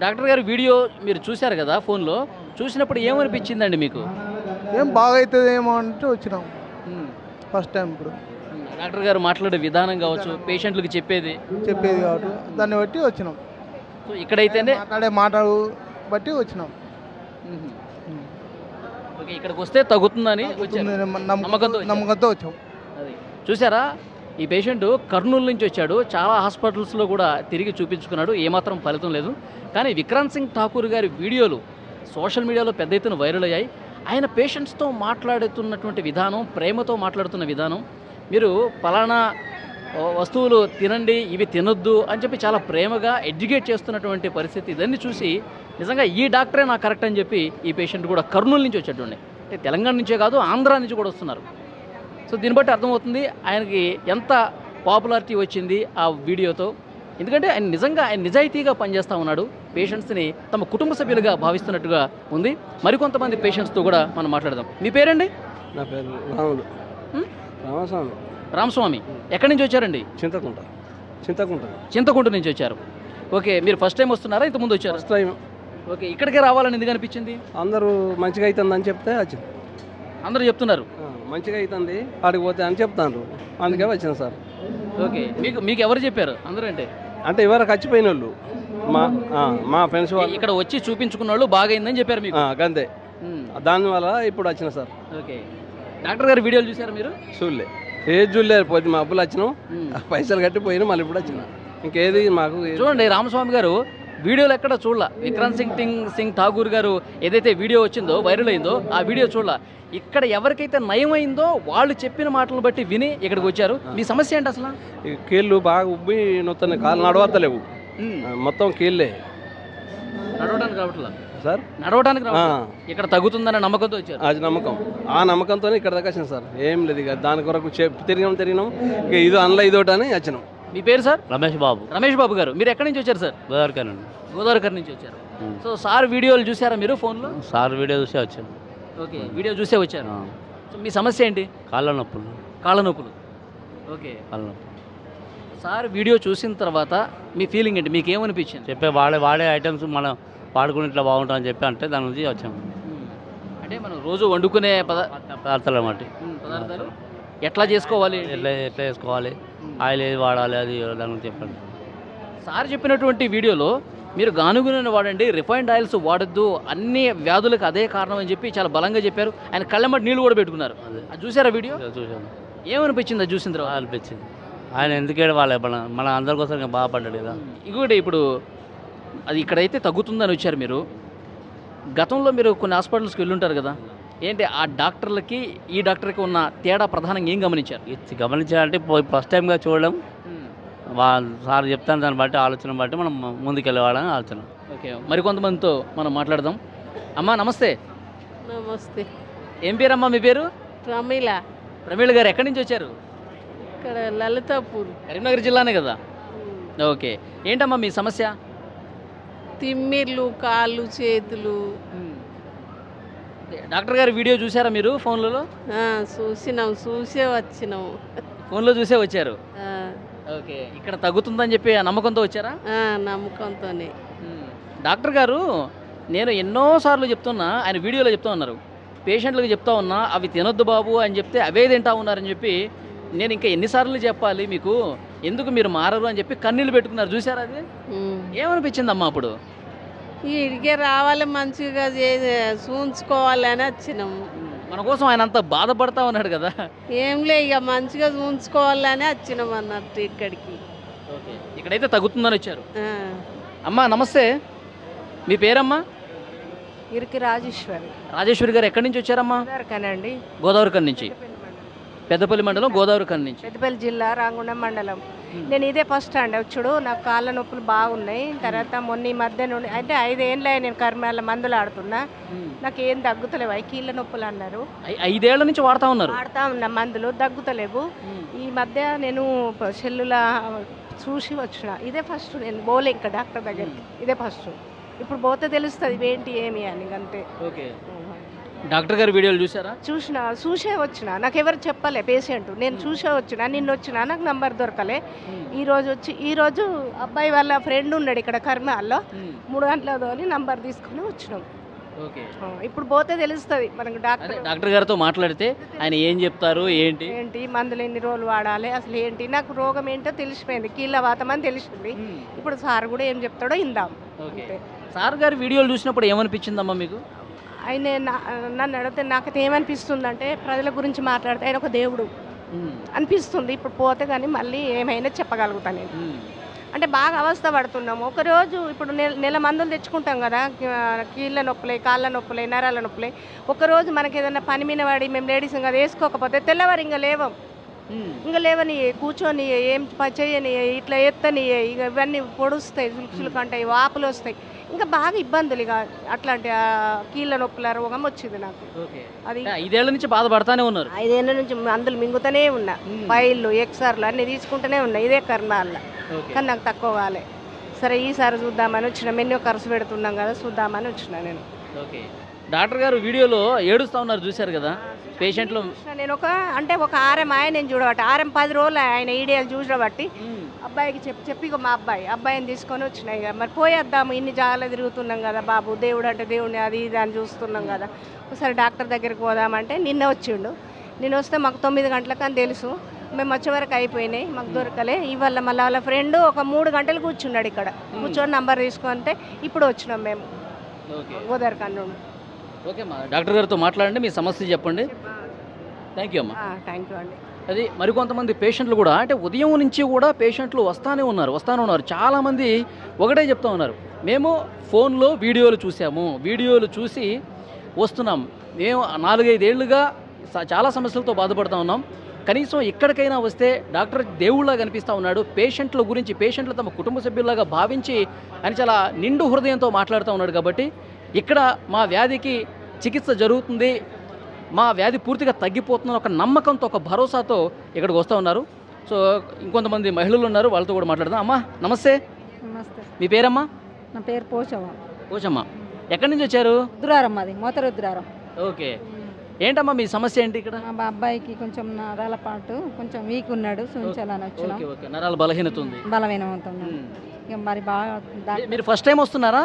డాక్టర్ గారి వీడియో మీరు చూశారు కదా ఫోన్లో, చూసినప్పుడు ఏమనిపించిందండి మీకు? ఏం బాగా అవుతుంది ఏమో అంటే వచ్చినాం ఫస్ట్ టైం. ఇప్పుడు డాక్టర్ గారు మాట్లాడే విధానం కావచ్చు, పేషెంట్లకు చెప్పేది కాబట్టి దాన్ని బట్టి వచ్చినాం. సో ఇక్కడైతేనే మాట్లాడే మాటలు బట్టి వచ్చినాం. ఓకే, ఇక్కడికి వస్తే తగ్గుతుందని వచ్చారు. నమ్మకంతో వచ్చాం. అది చూసారా, ఈ పేషెంట్ కర్నూలు నుంచి వచ్చాడు. చాలా హాస్పిటల్స్లో కూడా తిరిగి చూపించుకున్నాడు, ఏమాత్రం ఫలితం లేదు. కానీ విక్రాంత్ సింగ్ ఠాకూర్ గారి వీడియోలు సోషల్ మీడియాలో పెద్ద ఎత్తున వైరల్ అయ్యాయి. ఆయన పేషెంట్స్తో మాట్లాడుతున్నటువంటి విధానం, ప్రేమతో మాట్లాడుతున్న విధానం, మీరు పలానా వస్తువులు తినండి, ఇవి తినొద్దు అని చెప్పి చాలా ప్రేమగా ఎడ్యుకేట్ చేస్తున్నటువంటి పరిస్థితి, ఇదన్నీ చూసి నిజంగా ఈ డాక్టరే నాకు కరెక్ట్ అని చెప్పి ఈ పేషెంట్ కూడా కర్నూలు నుంచి వచ్చేటండి. అంటే తెలంగాణ నుంచే కాదు, ఆంధ్రా నుంచి కూడా వస్తున్నారు. సో దీన్ని బట్టి అర్థమవుతుంది ఆయనకి ఎంత పాపులారిటీ వచ్చింది ఆ వీడియోతో. ఎందుకంటే ఆయన నిజంగా నిజాయితీగా పనిచేస్తూ ఉన్నాడు, పేషెంట్స్ని తమ కుటుంబ సభ్యులుగా భావిస్తున్నట్టుగా ఉంది. మరికొంతమంది పేషెంట్స్తో కూడా మనం మాట్లాడదాం. మీ పేరండి? నా పేరు రాముడు. రామస్వామి. రామస్వామి, ఎక్కడి నుంచి వచ్చారండి? చింతకుంట నుంచి వచ్చారు. ఓకే, మీరు ఫస్ట్ టైం వస్తున్నారా, ఇంతకుముందు వచ్చారు? First time. ఓకే, ఇక్కడికే రావాలని ఎందుకు అనిపించింది? అందరూ మంచిగా అవుతుందని చెప్తే వచ్చింది. అందరూ చెప్తున్నారు మంచిగా అవుతుంది ఆడికి పోతే అని చెప్తాను, అందుకే వచ్చిన సార్. ఓకే, మీకు ఎవరు చెప్పారు? అందరూ అంటే ఎవరికి వచ్చిపోయిన వాళ్ళు మా ఫ్రెండ్స్ వాళ్ళు ఇక్కడ వచ్చి చూపించుకున్న వాళ్ళు బాగైందని చెప్పారు మీకు? అంతే, దానివల్ల ఇప్పుడు వచ్చిన సార్. ఓకే, డాక్టర్ గారి వీడియోలు చూసారా మీరు? చూడలే, ఏది చూడలేదు. పోతే మా అప్పులు వచ్చినాం, పైసలు కట్టిపోయినా మళ్ళీ ఇప్పుడు వచ్చిన. ఇంకేది మాకు చూడండి, రామస్వామి గారు వీడియోలు ఎక్కడ చూడాల. విక్రాంత్ సింగ్ ఠాకూర్ గారు ఏదైతే వీడియో వచ్చిందో, వైరల్ అయిందో, ఆ వీడియో చూడాల. ఇక్కడ ఎవరికైతే నయమైందో వాళ్ళు చెప్పిన మాటలను బట్టి విని ఇక్కడికి వచ్చారు. మీ సమస్య ఏంటి అసలు? కీళ్ళు బాగా ఉబ్బి నొత్తాయి, కాళ్ళు నడవత్తలేవు, మొత్తం కీళ్ళే. నడవడానికి రావట్లా సార్? నడవడానికి ఇక్కడ తగ్గుతుందనే నమ్మకంతో వచ్చారు. అది నమ్మకం, ఆ నమ్మకంతోనే ఇక్కడ దాకా వచ్చినాం సార్. ఏం లేదు, ఇక దాని కొరకు తిరిగినాం ఇక ఇది అందులో ఇదోటి అని వచ్చినాం. మీ పేరు సార్? రమేష్ బాబు గారు. మీరు ఎక్కడి నుంచి వచ్చారు సార్? గోదావరికర్ నుంచి వచ్చారు. సో సార్ వీడియోలు చూసారా మీరు ఫోన్లో? సార్ వీడియో చూసే వచ్చాను. ఓకే, వీడియో చూసే వచ్చారు. సో మీ సమస్య ఏంటి? కాళ్ళ నొప్పులు. ఓకే, కాళ్ళ నొప్పులు. సార్ వీడియో చూసిన తర్వాత మీ ఫీలింగ్ ఏంటి? మీకు ఏమనిపించింది? చెప్పే వాడే ఐటమ్స్ మనం వాడుకుని ఇట్లా బాగుంటుందని చెప్పి అంటే దాని నుంచి వచ్చాము. అంటే మనం రోజు వండుకునే పదార్థాలు అన్నమాట. పదార్థాలు ఎట్లా చేసుకోవాలి, ఎట్లా చేసుకోవాలి, ఆయిల్ ఏది వాడాలి, అది దాని గురించి చెప్పండి. సార్ చెప్పినటువంటి వీడియోలో మీరు గానుగ నూనె వాడండి, రిఫైన్డ్ ఆయిల్స్ వాడద్దు, అన్ని వ్యాధులకు అదే కారణం అని చెప్పి చాలా బలంగా చెప్పారు. ఆయన కళ్ళమ్మటి నీళ్ళు కూడా పెట్టుకున్నారు. అది చూసారా వీడియో? చూసాను. ఏమనిపించింది అది చూసిన తర్వాత? అనిపించింది ఆయన ఎందుకేడు వాళ్ళ మన అందరి కోసం బాగుపడ్డాడు కదా. ఇంకొకటి, ఇప్పుడు అది ఇక్కడైతే తగ్గుతుందని వచ్చారు మీరు. గతంలో మీరు కొన్ని హాస్పిటల్స్కి వెళ్ళుంటారు కదా, ఏంటి ఆ డాక్టర్లకి ఈ డాక్టర్కి ఉన్న తేడా ప్రధానంగా ఏం గమనించారు? గమనించాలంటే ఫస్ట్ టైంగా చూడడం, సార్ చెప్తాను దాన్ని బట్టి ఆలోచన బట్టి మనం ముందుకెళ్ళేవాడని ఆలోచన. ఓకే, మరికొంతమందితో మనం మాట్లాడదాం. అమ్మా నమస్తే. నమస్తే. ఏం పేరమ్మా మీ పేరు? ప్రమీల. ప్రమీళ గారు ఎక్కడి నుంచి వచ్చారు? ఇక్కడ లలితాపూర్. కరీంనగర్ జిల్లానే కదా? ఓకే. ఏంటమ్మా మీ సమస్య? తిమ్మిర్లు, కాళ్ళు, చేతులు. డాక్టర్ గారి వీడియో చూసారా మీరు ఫోన్లలో? చూసినాం, చూసే వచ్చినాం. ఫోన్లో చూసే వచ్చారు. ఆ, ఓకే. ఇక్కడ తగ్గుతుందని చెప్పి ఆ నమ్మకంతో వచ్చారా? నమ్మకంతోనే. డాక్టర్ గారు నేను ఎన్నోసార్లు చెప్తున్నా, ఆయన వీడియోలో చెప్తా ఉన్నారు, పేషెంట్లకు చెప్తా ఉన్నా అవి తినొద్దు బాబు అని చెప్తే అవే తింటా ఉన్నారని చెప్పి నేను ఇంకా ఎన్నిసార్లు చెప్పాలి మీకు, ఎందుకు మీరు మారరు అని చెప్పి కన్నీళ్ళు పెట్టుకున్నారు. చూసారా అది? ఏమనిపించిందమ్మా అప్పుడు? ఇడికే రావాలి, మంచిగా చూంచుకోవాలని వచ్చినాము. మన కోసం ఆయన అంత బాధపడతా ఉన్నాడు కదా. ఏంలే, ఇక మంచిగా చూంచుకోవాలని వచ్చినాం అన్నట్టు ఇక్కడికి. ఓకే. ఇక్కడైతే తగ్గుతుందని వచ్చారు. ఆ. అమ్మా నమస్తే. మీ పేరమ్మా? ఇరికి రాజేశ్వరి. రాజేశ్వరి గారు ఎక్కడి నుంచి వచ్చారమ్మా? కనండి, గోదావరి కన్ నుంచి. పెద్దపల్లి మండలం గోదావరి కన్ నుంచి. పెద్దపల్లి జిల్లా రాంగుండం మండలం. నేను ఇదే ఫస్ట్ అండి వచ్చుడు. నాకు కాళ్ళ నొప్పులు బాగున్నాయి. తర్వాత మొన్న ఈ మధ్య నుండి అంటే 5 ఏళ్ళ నేను కర్మాల మందులు ఆడుతున్నా, నాకు ఏం తగ్గుతలేవు. కీళ్ళ నొప్పులు అన్నారు. 5 ఏళ్ల నుంచి వాడుతా ఉన్నారు? వాడుతా ఉన్నా, మందులు తగ్గుతలేవు. ఈ మధ్య నేను సెల్లుల చూసి వచ్చిన. ఇదే ఫస్ట్ నేను పోలే ఇంకా డాక్టర్ దగ్గరికి, ఇదే ఫస్ట్. ఇప్పుడు పోతే తెలుస్తుంది ఏంటి ఏమి అని అంతే. ఓకే. డాక్టర్ గారి వీడియోలు చూసారా? చూసే వచ్చిన. నాకు ఎవరు చెప్పలే పేషెంట్, నేను చూసే వచ్చిన. నిన్న వచ్చిన, నాకు నంబర్ దొరకలే. ఈరోజు అబ్బాయి వాళ్ళ ఫ్రెండ్ ఉన్నాడు ఇక్కడ కర్మాల్లో, 3 గంటల తోని నంబర్ తీసుకొని వచ్చినాం. ఓకే. ఇప్పుడు పోతే తెలుస్తుంది మనకు. డాక్టర్ గారితో మాట్లాడితే ఆయన ఏం చెప్తారు, ఏంటి మందులు ఎన్ని రోజులు వాడాలి, అసలు ఏంటి నాకు రోగం ఏంటో తెలిసిపోయింది. కీళ్ళ వాతం అని తెలిసింది. ఇప్పుడు సార్ కూడా ఏం చెప్తాడో ఇందాం. ఓకే. సార్ గారి వీడియోలు చూసినప్పుడు ఏమనిపించిందమ్మా మీకు? ఆయన నన్ను అడిగితే నాకైతే ఏమనిపిస్తుంది అంటే, ప్రజల గురించి మాట్లాడితే ఆయన ఒక దేవుడు అనిపిస్తుంది. ఇప్పుడు పోతే కానీ మళ్ళీ ఏమైనా చెప్పగలుగుతాను నేను. అంటే బాగా అవస్థ పడుతున్నాము. ఒకరోజు ఇప్పుడు నెల మందులు తెచ్చుకుంటాం కదా, కీళ్ళ నొప్పులే, కాళ్ళ నొప్పులే, నరాల నొప్పులే. ఒకరోజు మనకి ఏదైనా పని మీద పడి మేము లేడీస్ ఇంకా వేసుకోకపోతే తెల్లవారు ఇంకా లేవని, కూర్చొని ఏం చేయని, ఇట్లా ఎత్తని, ఇక ఇవన్నీ పొడుస్తాయి, చులుకులు కంటాయి, వాపులు వస్తాయి, ఇంకా బాగా ఇబ్బందులు. ఇక అట్లాంటి కీళ్ళ నొప్పుల రోగం వచ్చింది నాకు. అది 5 ఏళ్ల నుంచి బాధపడతానే ఉన్నారు. 5 ఏళ్ళ నుంచి మందులు మింగుతూనే ఉన్నా, ఫైళ్ళు, ఎక్స్ఆర్లు అన్నీ తీసుకుంటూనే ఉన్నా ఇదే కర్మాల. కానీ నాకు తక్కువ కాలే. సరే ఈసారి చూద్దామని వచ్చిన. మెన్యూ ఖర్చు పెడుతున్నాం కదా, చూద్దామని వచ్చిన నేను. ఓకే. డాక్టర్ గారు వీడియోలో ఏడుస్తూ ఉన్నారు, చూశారు కదా పేషెంట్లు. నేను ఒక ఆర్ఎం నేను చూడబట్టి 10 రోజులు ఆయన ఈడియాలు చూడబట్టి అబ్బాయికి చెప్పి మా అబ్బాయిని తీసుకొని వచ్చినాయి. ఇక మరి పోయేద్దాము, ఇన్ని జాగాలో తిరుగుతున్నాం కదా బాబు, దేవుడు అంటే దేవుడిని అది ఇది అని చూస్తున్నాం కదా, ఒకసారి డాక్టర్ దగ్గరికి పోదామంటే నిన్న వచ్చిండు. నేను వస్తే మాకు 9 గంటలకు అని తెలుసు. మేము వచ్చే వరకు అయిపోయినాయి, మాకు దొరకలే. ఇవాళ మళ్ళీ వాళ్ళ ఫ్రెండ్ ఒక 3 గంటలు కూర్చున్నాడు ఇక్కడ, కూర్చొని నంబర్ తీసుకుంటే ఇప్పుడు వచ్చినాం మేము గోదావరి కన్ను. ఓకే అమ్మా, డాక్టర్ గారితో మాట్లాడండి, మీ సమస్య చెప్పండి. థ్యాంక్ యూ అమ్మా. థ్యాంక్ యూ అండి. అది మరికొంతమంది పేషెంట్లు కూడా, అంటే ఉదయం నుంచి కూడా పేషెంట్లు వస్తానే ఉన్నారు. చాలామంది ఒకటే చెప్తా ఉన్నారు, మేము ఫోన్లో వీడియోలు చూసాము, వీడియోలు చూసి వస్తున్నాం, మేము 4-5 ఏళ్ళుగా చాలా సమస్యలతో బాధపడుతూ ఉన్నాం, కనీసం ఎక్కడికైనా వస్తే డాక్టర్ దేవుళ్ళగా కనిపిస్తూ ఉన్నాడు, పేషెంట్ల గురించి పేషెంట్లు తమ కుటుంబ సభ్యుల్లాగా భావించి అని చాలా నిండు హృదయంతో మాట్లాడుతూ ఉన్నాడు. కాబట్టి ఇక్కడ మా వ్యాధికి చికిత్స జరుగుతుంది, మా వ్యాధి పూర్తిగా తగ్గిపోతుందని ఒక నమ్మకంతో, ఒక భరోసాతో ఇక్కడికి వస్తూ ఉన్నారు. సో ఇంకొంతమంది మహిళలు ఉన్నారు, వాళ్ళతో కూడా మాట్లాడదాం. అమ్మా నమస్తే. నమస్తే. మీ పేరమ్మా? నా పేరు పోచమ్మ. ఎక్కడి నుంచి వచ్చారు? రుద్రారం, అది మోతరుద్రారం. ఓకే. ఏంటమ్మా మీ సమస్య ఏంటి? ఇక్కడ మా అబ్బాయికి కొంచెం నరాల పాటు కొంచెం వీక్ ఉన్నాడు, చూపించాలని వచ్చినాం. ఓకే. నరాల బలహీనత ఉంది. బలహీనమవుతుంది. ఇక మరి బాగా మీరు ఫస్ట్ టైం వస్తున్నారా?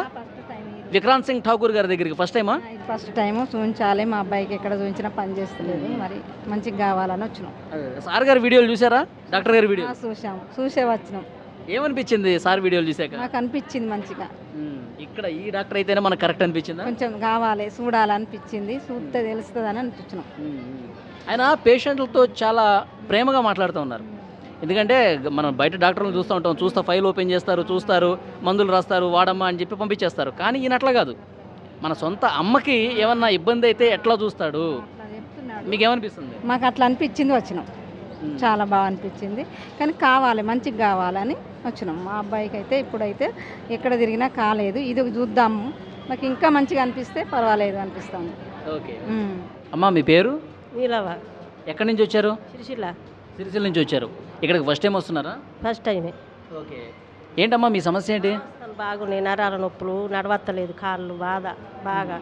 విక్రాంత్ సింగ్ ఠాకూర్ గారి దగ్గరికి ఫస్ట్ టైమా? ఫస్ట్ టైము చూపించాలి, మా అబ్బాయికి ఎక్కడ చూపించినా పని చేస్తలేదు, మరి మంచిగా కావాలని వచ్చినాం. సార్ గారి వీడియోలు చూసారా? డాక్టర్ గారి వీడియో చూసే వచ్చినాం. ఏమనిపించింది సార్ వీడియోలు చూసాక? నాకు అనిపించింది మంచిగా. ఇక్కడ ఈ డాక్టర్ అయితేనే మనకు కరెక్ట్ అనిపించింది, కొంచెం కావాలి, చూడాలనిపించింది, చూస్తే తెలుస్తుంది అని అనిపించినాం. ఆయన పేషెంట్లతో చాలా ప్రేమగా మాట్లాడుతూ ఉన్నారు. ఎందుకంటే మనం బయట డాక్టర్లను చూస్తూ ఉంటాం, ఫైల్ ఓపెన్ చేస్తారు, చూస్తారు, మందులు రాస్తారు, వాడమ్మా అని చెప్పి పంపించేస్తారు. కానీ ఈయన అట్లా కాదు, మన సొంత అమ్మకి ఏమన్నా ఇబ్బంది అయితే ఎట్లా చూస్తాడు. మీకు ఏమనిపిస్తుంది? మాకు అట్లా అనిపించింది, వచ్చినాం. చాలా బాగా అనిపించింది, కానీ కావాలి, మంచిగా కావాలని వచ్చినాం. మా అబ్బాయికి అయితే ఇప్పుడైతే ఎక్కడ తిరిగినా కాలేదు, ఇది చూద్దాము, మాకు ఇంకా మంచిగా అనిపిస్తే పర్వాలేదు అనిపిస్తుంది. ఓకే అమ్మా మీ పేరు? నీలవా. ఎక్కడి నుంచి వచ్చారు? సిరిసిల్ల. సిరిసిల్ల నుంచి వచ్చారు. ఇక్కడికి ఫస్ట్ టైం వస్తున్నారా? ఫస్ట్ టైమే. ఓకే ఏంటమ్మా మీ సమస్య ఏంటి? బాగున్నాయి, నరాల నొప్పులు, నడవత్తలేదు, కాళ్ళు బాధ బాగా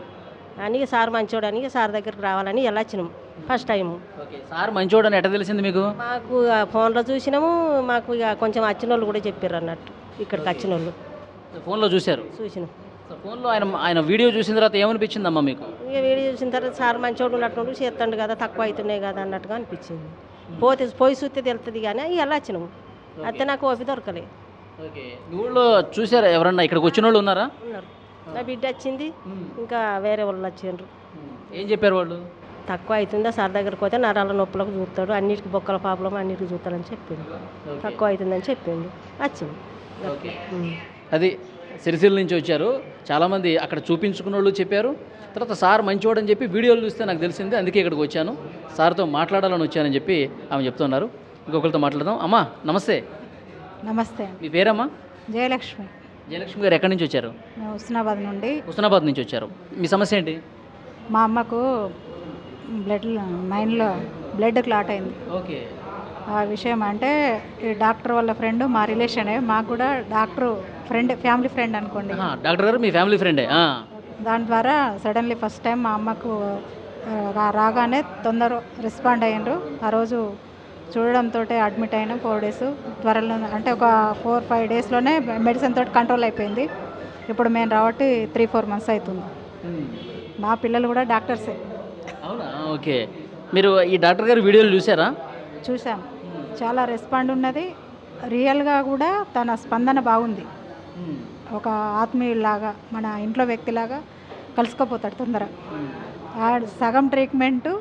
అని సార్ మంచోడని సార్ దగ్గరికి రావాలని ఎలా వచ్చినాము ఫస్ట్ టైము. ఓకే సార్ మంచోడని ఎట్లా తెలిసింది మీకు? మాకు ఫోన్లో చూసినాము, మాకు ఇక కొంచెం వచ్చిన వాళ్ళు కూడా చెప్పారు అన్నట్టు, ఇక్కడికి వచ్చిన వాళ్ళు ఫోన్లో చూశారు? చూసినాం. ఫోన్లో ఆయన వీడియో చూసిన తర్వాత ఏమనిపించిందమ్మా మీకు? ఇక వీడియో చూసిన తర్వాత సార్ మంచోడు ఉన్నట్టు చేస్తాడు కదా, తక్కువ అవుతున్నాయి కదా అన్నట్టుగా అనిపించింది. పోయి చూస్తే తెలుస్తుంది కానీ ఎలా వచ్చినాము అయితే నాకు ఓపి దొరకలే. ఓకే మీ ఊళ్ళో చూసారా ఎవరన్నా ఇక్కడికి వచ్చిన వాళ్ళు ఉన్నారా? ఉన్నారు. నా బిడ్డ వచ్చింది, ఇంకా వేరే వాళ్ళు వచ్చిండ్రు. ఏం చెప్పారు వాళ్ళు? తక్కువ అవుతుందా సార్ దగ్గరికి పోతే నరాల నొప్పులకు చూస్తాడు, అన్నిటికి బొక్కల ప్రాబ్లం అన్నిటికి చూస్తాడని చెప్పిండు. తక్కువ అవుతుందని చెప్పిండు, వచ్చింది. ఓకే అది సిరిసిల్ల నుంచి వచ్చారు చాలామంది, అక్కడ చూపించుకున్న వాళ్ళు చెప్పారు. తర్వాత సార్ మంచివాడని చెప్పి వీడియోలు చూస్తే నాకు తెలిసింది, అందుకే ఇక్కడికి వచ్చాను, సార్తో మాట్లాడాలని వచ్చానని చెప్పి ఆమె చెప్తున్నారు. ఇంకొకరితో మాట్లాడదాం. అమ్మా నమస్తే. నమస్తే. మీ పేరమ్మా? జయలక్ష్మి. జయలక్ష్మి గారు ఎక్కడి నుంచి వచ్చారు? హుస్నాబాద్ నుండి. హుస్నాబాద్ నుంచి వచ్చారు. మీ సమస్య ఏంటి? మా అమ్మకు మైండ్లో బ్లడ్ క్లాట్ అయింది. ఓకే ఆ విషయం అంటే ఈ డాక్టర్ వాళ్ళ ఫ్రెండ్ మా రిలేషనే, మాకు కూడా డాక్టర్ ఫ్రెండ్, ఫ్యామిలీ ఫ్రెండ్ అనుకోండి. డాక్టర్ గారు మీ ఫ్యామిలీ ఫ్రెండే? దాని ద్వారా సడన్లీ ఫస్ట్ టైం మా అమ్మకు రాగానే తొందర రెస్పాండ్ అయ్యారు. ఆ రోజు చూడడంతో అడ్మిట్ అయినా 4 days త్వరలో, అంటే ఒక 4-5 daysలోనే మెడిసిన్ తోటి కంట్రోల్ అయిపోయింది. ఇప్పుడు మేము రాబట్టి 3-4 months అవుతుంది. మా పిల్లలు కూడా డాక్టర్సే. అవునా? ఓకే మీరు ఈ డాక్టర్ గారు వీడియోలు చూసారా? చూసాం, చాలా రెస్పాండ్ ఉన్నది. రియల్గా కూడా తన స్పందన బాగుంది. ఒక ఆత్మీయులాగా, మన ఇంట్లో వ్యక్తిలాగా కలిసిపోతాడు తొందరగా. సగం ట్రీట్మెంట్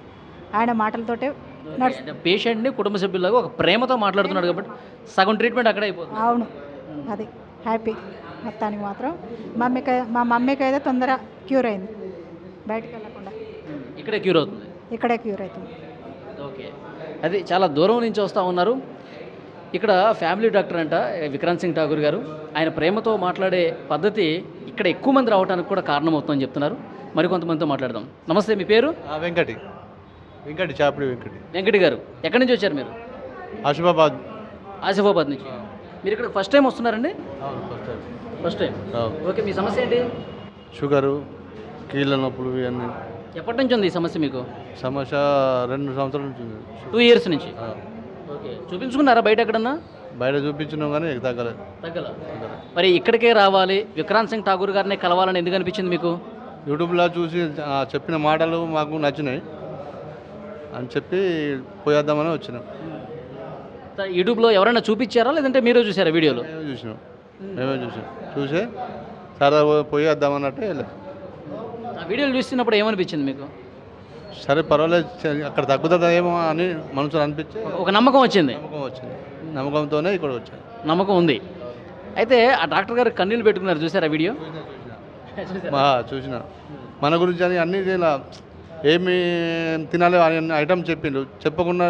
ఆయన మాటలతోటే పేషెంట్ని కుటుంబ సభ్యులాగా ఒక ప్రేమతో మాట్లాడుతున్నాడు కాబట్టి సగం ట్రీట్మెంట్ అక్కడే అయిపోతుంది. అవును, అది హ్యాపీ. మొత్తానికి మాత్రం మా మమ్మీకి అయితే తొందర క్యూర్ అయింది, బయటకు వెళ్ళకుండా ఇక్కడే క్యూర్ అవుతుంది. ఇక్కడే క్యూర్ అవుతుంది. ఓకే అది చాలా దూరం నుంచి వస్తూ ఉన్నారు. ఇక్కడ ఫ్యామిలీ డాక్టర్ అంట విక్రాంత్ సింగ్ ఠాకూర్ గారు. ఆయన ప్రేమతో మాట్లాడే పద్ధతి ఇక్కడ ఎక్కువ మంది రావడానికి కూడా కారణమవుతుందని చెప్తున్నారు. మరికొంతమందితో మాట్లాడదాం. నమస్తే మీ పేరు? వెంకటి చాపిడి వెంకటి గారు ఎక్కడి నుంచి వచ్చారు మీరు? ఆసిఫాబాద్ నుంచి. మీరు ఇక్కడ ఫస్ట్ టైం వస్తున్నారండి? First time. ఓకే మీ సమస్య ఏంటి? షుగరు, కీళ్ళ నొప్పులు ఇవన్నీ. ఎప్పటి నుంచి ఉంది ఈ సమస్య మీకు? సమస్య 2 సంవత్సరాల నుంచి ఉంది. 2 years నుంచి. ఓకే చూపించుకున్నారా బయట ఎక్కడన్నా? బయట చూపించినాం కానీ తగ్గలే. మరి ఇక్కడికే రావాలి, విక్రాంత్ సింగ్ ఠాకూర్ గారిని కలవాలని ఎందుకు అనిపించింది మీకు? యూట్యూబ్లో చూసి చెప్పిన మాటలు మాకు నచ్చినాయి అని చెప్పి పోయేద్దామని వచ్చినాం. యూట్యూబ్లో ఎవరైనా చూపించారా లేదంటే మీరే చూసారా వీడియోలో? మేమే చూసే సరదా పోయేద్దామన్నట్టు వెళ్ళాం. ఆ వీడియోలు చూస్తున్నప్పుడు ఏమనిపించింది మీకు? సరే పర్వాలేదు, అక్కడ తగ్గుతుందేమో అని మనసులో అనిపించి ఒక నమ్మకం వచ్చింది. నమ్మకంతోనే ఇక్కడ వచ్చాను. నమ్మకం ఉంది. అయితే ఆ డాక్టర్ గారు కన్నీళ్ళు పెట్టుకున్నారు, చూసారా వీడియో? చూసిన మన గురించి అని అన్ని ఇలా ఏమి తినాలి అని ఐటమ్ చెప్పిండు. చెప్పకుండా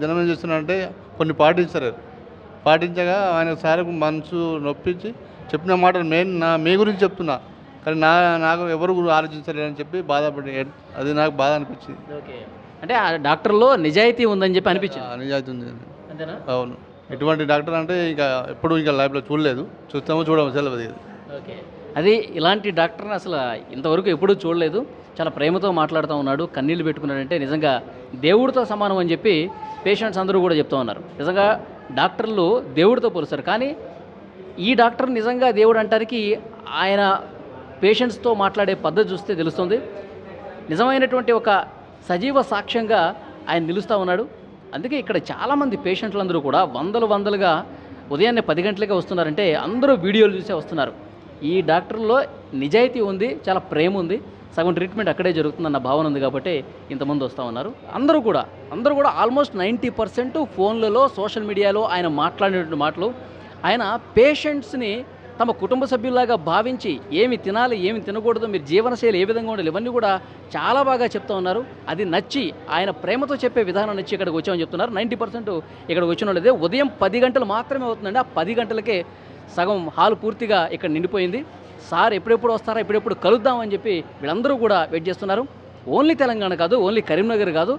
జనం ఏం చేస్తున్నారంటే కొన్ని పాటించగా ఆయన సార్ మనసు నొప్పించి చెప్పిన మాటలు మీ గురించి చెప్తున్నా కానీ నాకు ఎవరు ఆలోచించలేదని చెప్పి బాధపడి, అది నాకు బాధ అనిపించింది. ఓకే అంటే ఆ డాక్టర్లో నిజాయితీ ఉందని చెప్పి అనిపించింది. నిజాయితీ ఉంది. అంతేనా? అవును. ఇటువంటి డాక్టర్ అంటే ఇంకా ఎప్పుడు ఇంకా లైఫ్లో చూడలేదు, చూడము సెలవు. ఓకే అది ఇలాంటి డాక్టర్ని అసలు ఇంతవరకు ఎప్పుడూ చూడలేదు. చాలా ప్రేమతో మాట్లాడుతూ ఉన్నాడు, కన్నీళ్ళు పెట్టుకున్నాడంటే నిజంగా దేవుడితో సమానం అని చెప్పి పేషెంట్స్ అందరూ కూడా చెప్తూ ఉన్నారు. నిజంగా డాక్టర్లు దేవుడితో పోలుస్తారు, కానీ ఈ డాక్టర్ నిజంగా దేవుడు అంటానికి ఆయన పేషెంట్స్తో మాట్లాడే పద్ధతి చూస్తే తెలుస్తుంది. నిజమైనటువంటి ఒక సజీవ సాక్ష్యంగా ఆయన నిలుస్తూ ఉన్నాడు. అందుకే ఇక్కడ చాలామంది పేషెంట్లందరూ కూడా వందలుగా ఉదయాన్నే 10 గంటలకే వస్తున్నారంటే అందరూ వీడియోలు చూసే వస్తున్నారు. ఈ డాక్టర్లో నిజాయితీ ఉంది, చాలా ప్రేమ ఉంది, సగం ట్రీట్మెంట్ అక్కడే జరుగుతుందన్న భావన ఉంది కాబట్టి ఇంతమంది వస్తూ ఉన్నారు. అందరూ కూడా ఆల్మోస్ట్ 90% ఫోన్లలో, సోషల్ మీడియాలో ఆయన మాట్లాడినటువంటి మాటలు, ఆయన పేషెంట్స్ని తమ కుటుంబ సభ్యులాగా భావించి ఏమి తినాలి, ఏమి తినకూడదు, మీరు జీవనశైలి ఏ విధంగా ఉండాలి, ఇవన్నీ కూడా చాలా బాగా చెప్తూ ఉన్నారు. అది నచ్చి ఆయన ప్రేమతో చెప్పే విధానం నచ్చి ఇక్కడికి వచ్చామని చెప్తున్నారు. 90% ఇక్కడికి వచ్చిన వాళ్ళదే. ఉదయం 10 గంటలు మాత్రమే అవుతుందండి. ఆ 10 గంటలకే సగం హాల్ పూర్తిగా ఇక్కడ నిండిపోయింది. సార్ ఎప్పుడెప్పుడు వస్తారా, ఎప్పుడెప్పుడు కలుద్దామని చెప్పి వీళ్ళందరూ కూడా వెయిట్ చేస్తున్నారు. ఓన్లీ తెలంగాణ కాదు, ఓన్లీ కరీంనగర్ కాదు,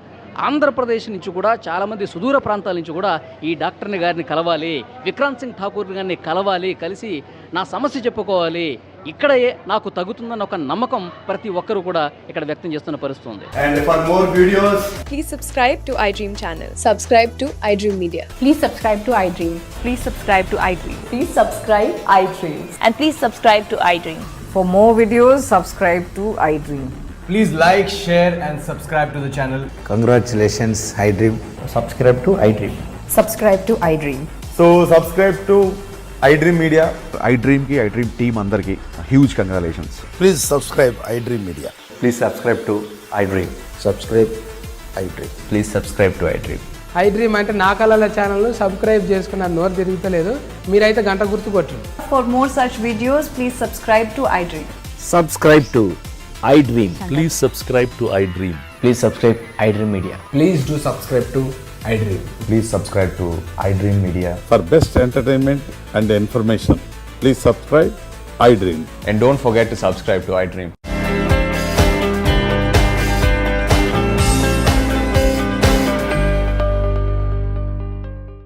ఆంధ్రప్రదేశ్ నుంచి కూడా చాలామంది సుదూర ప్రాంతాల నుంచి కూడా ఈ డాక్టర్ని గారిని కలవాలి, విక్రాంత్ సింగ్ ఠాకూర్ గారిని కలవాలి, కలిసి నా సమస్య చెప్పుకోవాలి, ఇక్కడే నాకు తగ్గుతుందన్న ఒక నమ్మకం ప్రతి ఒక్కరు కూడా ఇక్కడ వ్యక్తం చేస్తున్న పరిస్థితి ఉంది. And for more videos, please subscribe to iDream channel. Subscribe to iDream Media. Please subscribe to iDream. Please subscribe to iDream. Please subscribe iDream. And please subscribe to iDream. For more videos, subscribe to iDream. please like, share and subscribe to the channel. Congratulations, iDream. Subscribe to iDream. Subscribe to iDream. So subscribe to iDream Media. iDream ki iDream team andarki huge congratulations. Please subscribe iDream Media. Please subscribe to iDream. Subscribe iDream. Please subscribe to iDream. iDream అంటే నా కళల ఛానల్ను subscribe చేసుకున్న నోరు తిరుగుతలేదు, మీరైతే గంట గుర్తు కొట్టండి. For more such videos, please subscribe to iDream. Subscribe to iDream. Please subscribe to iDream. Please subscribe iDream Media. Please do subscribe to iDream. Please subscribe to iDream Media. For best entertainment and information, please subscribe iDream. And don't forget to subscribe to iDream.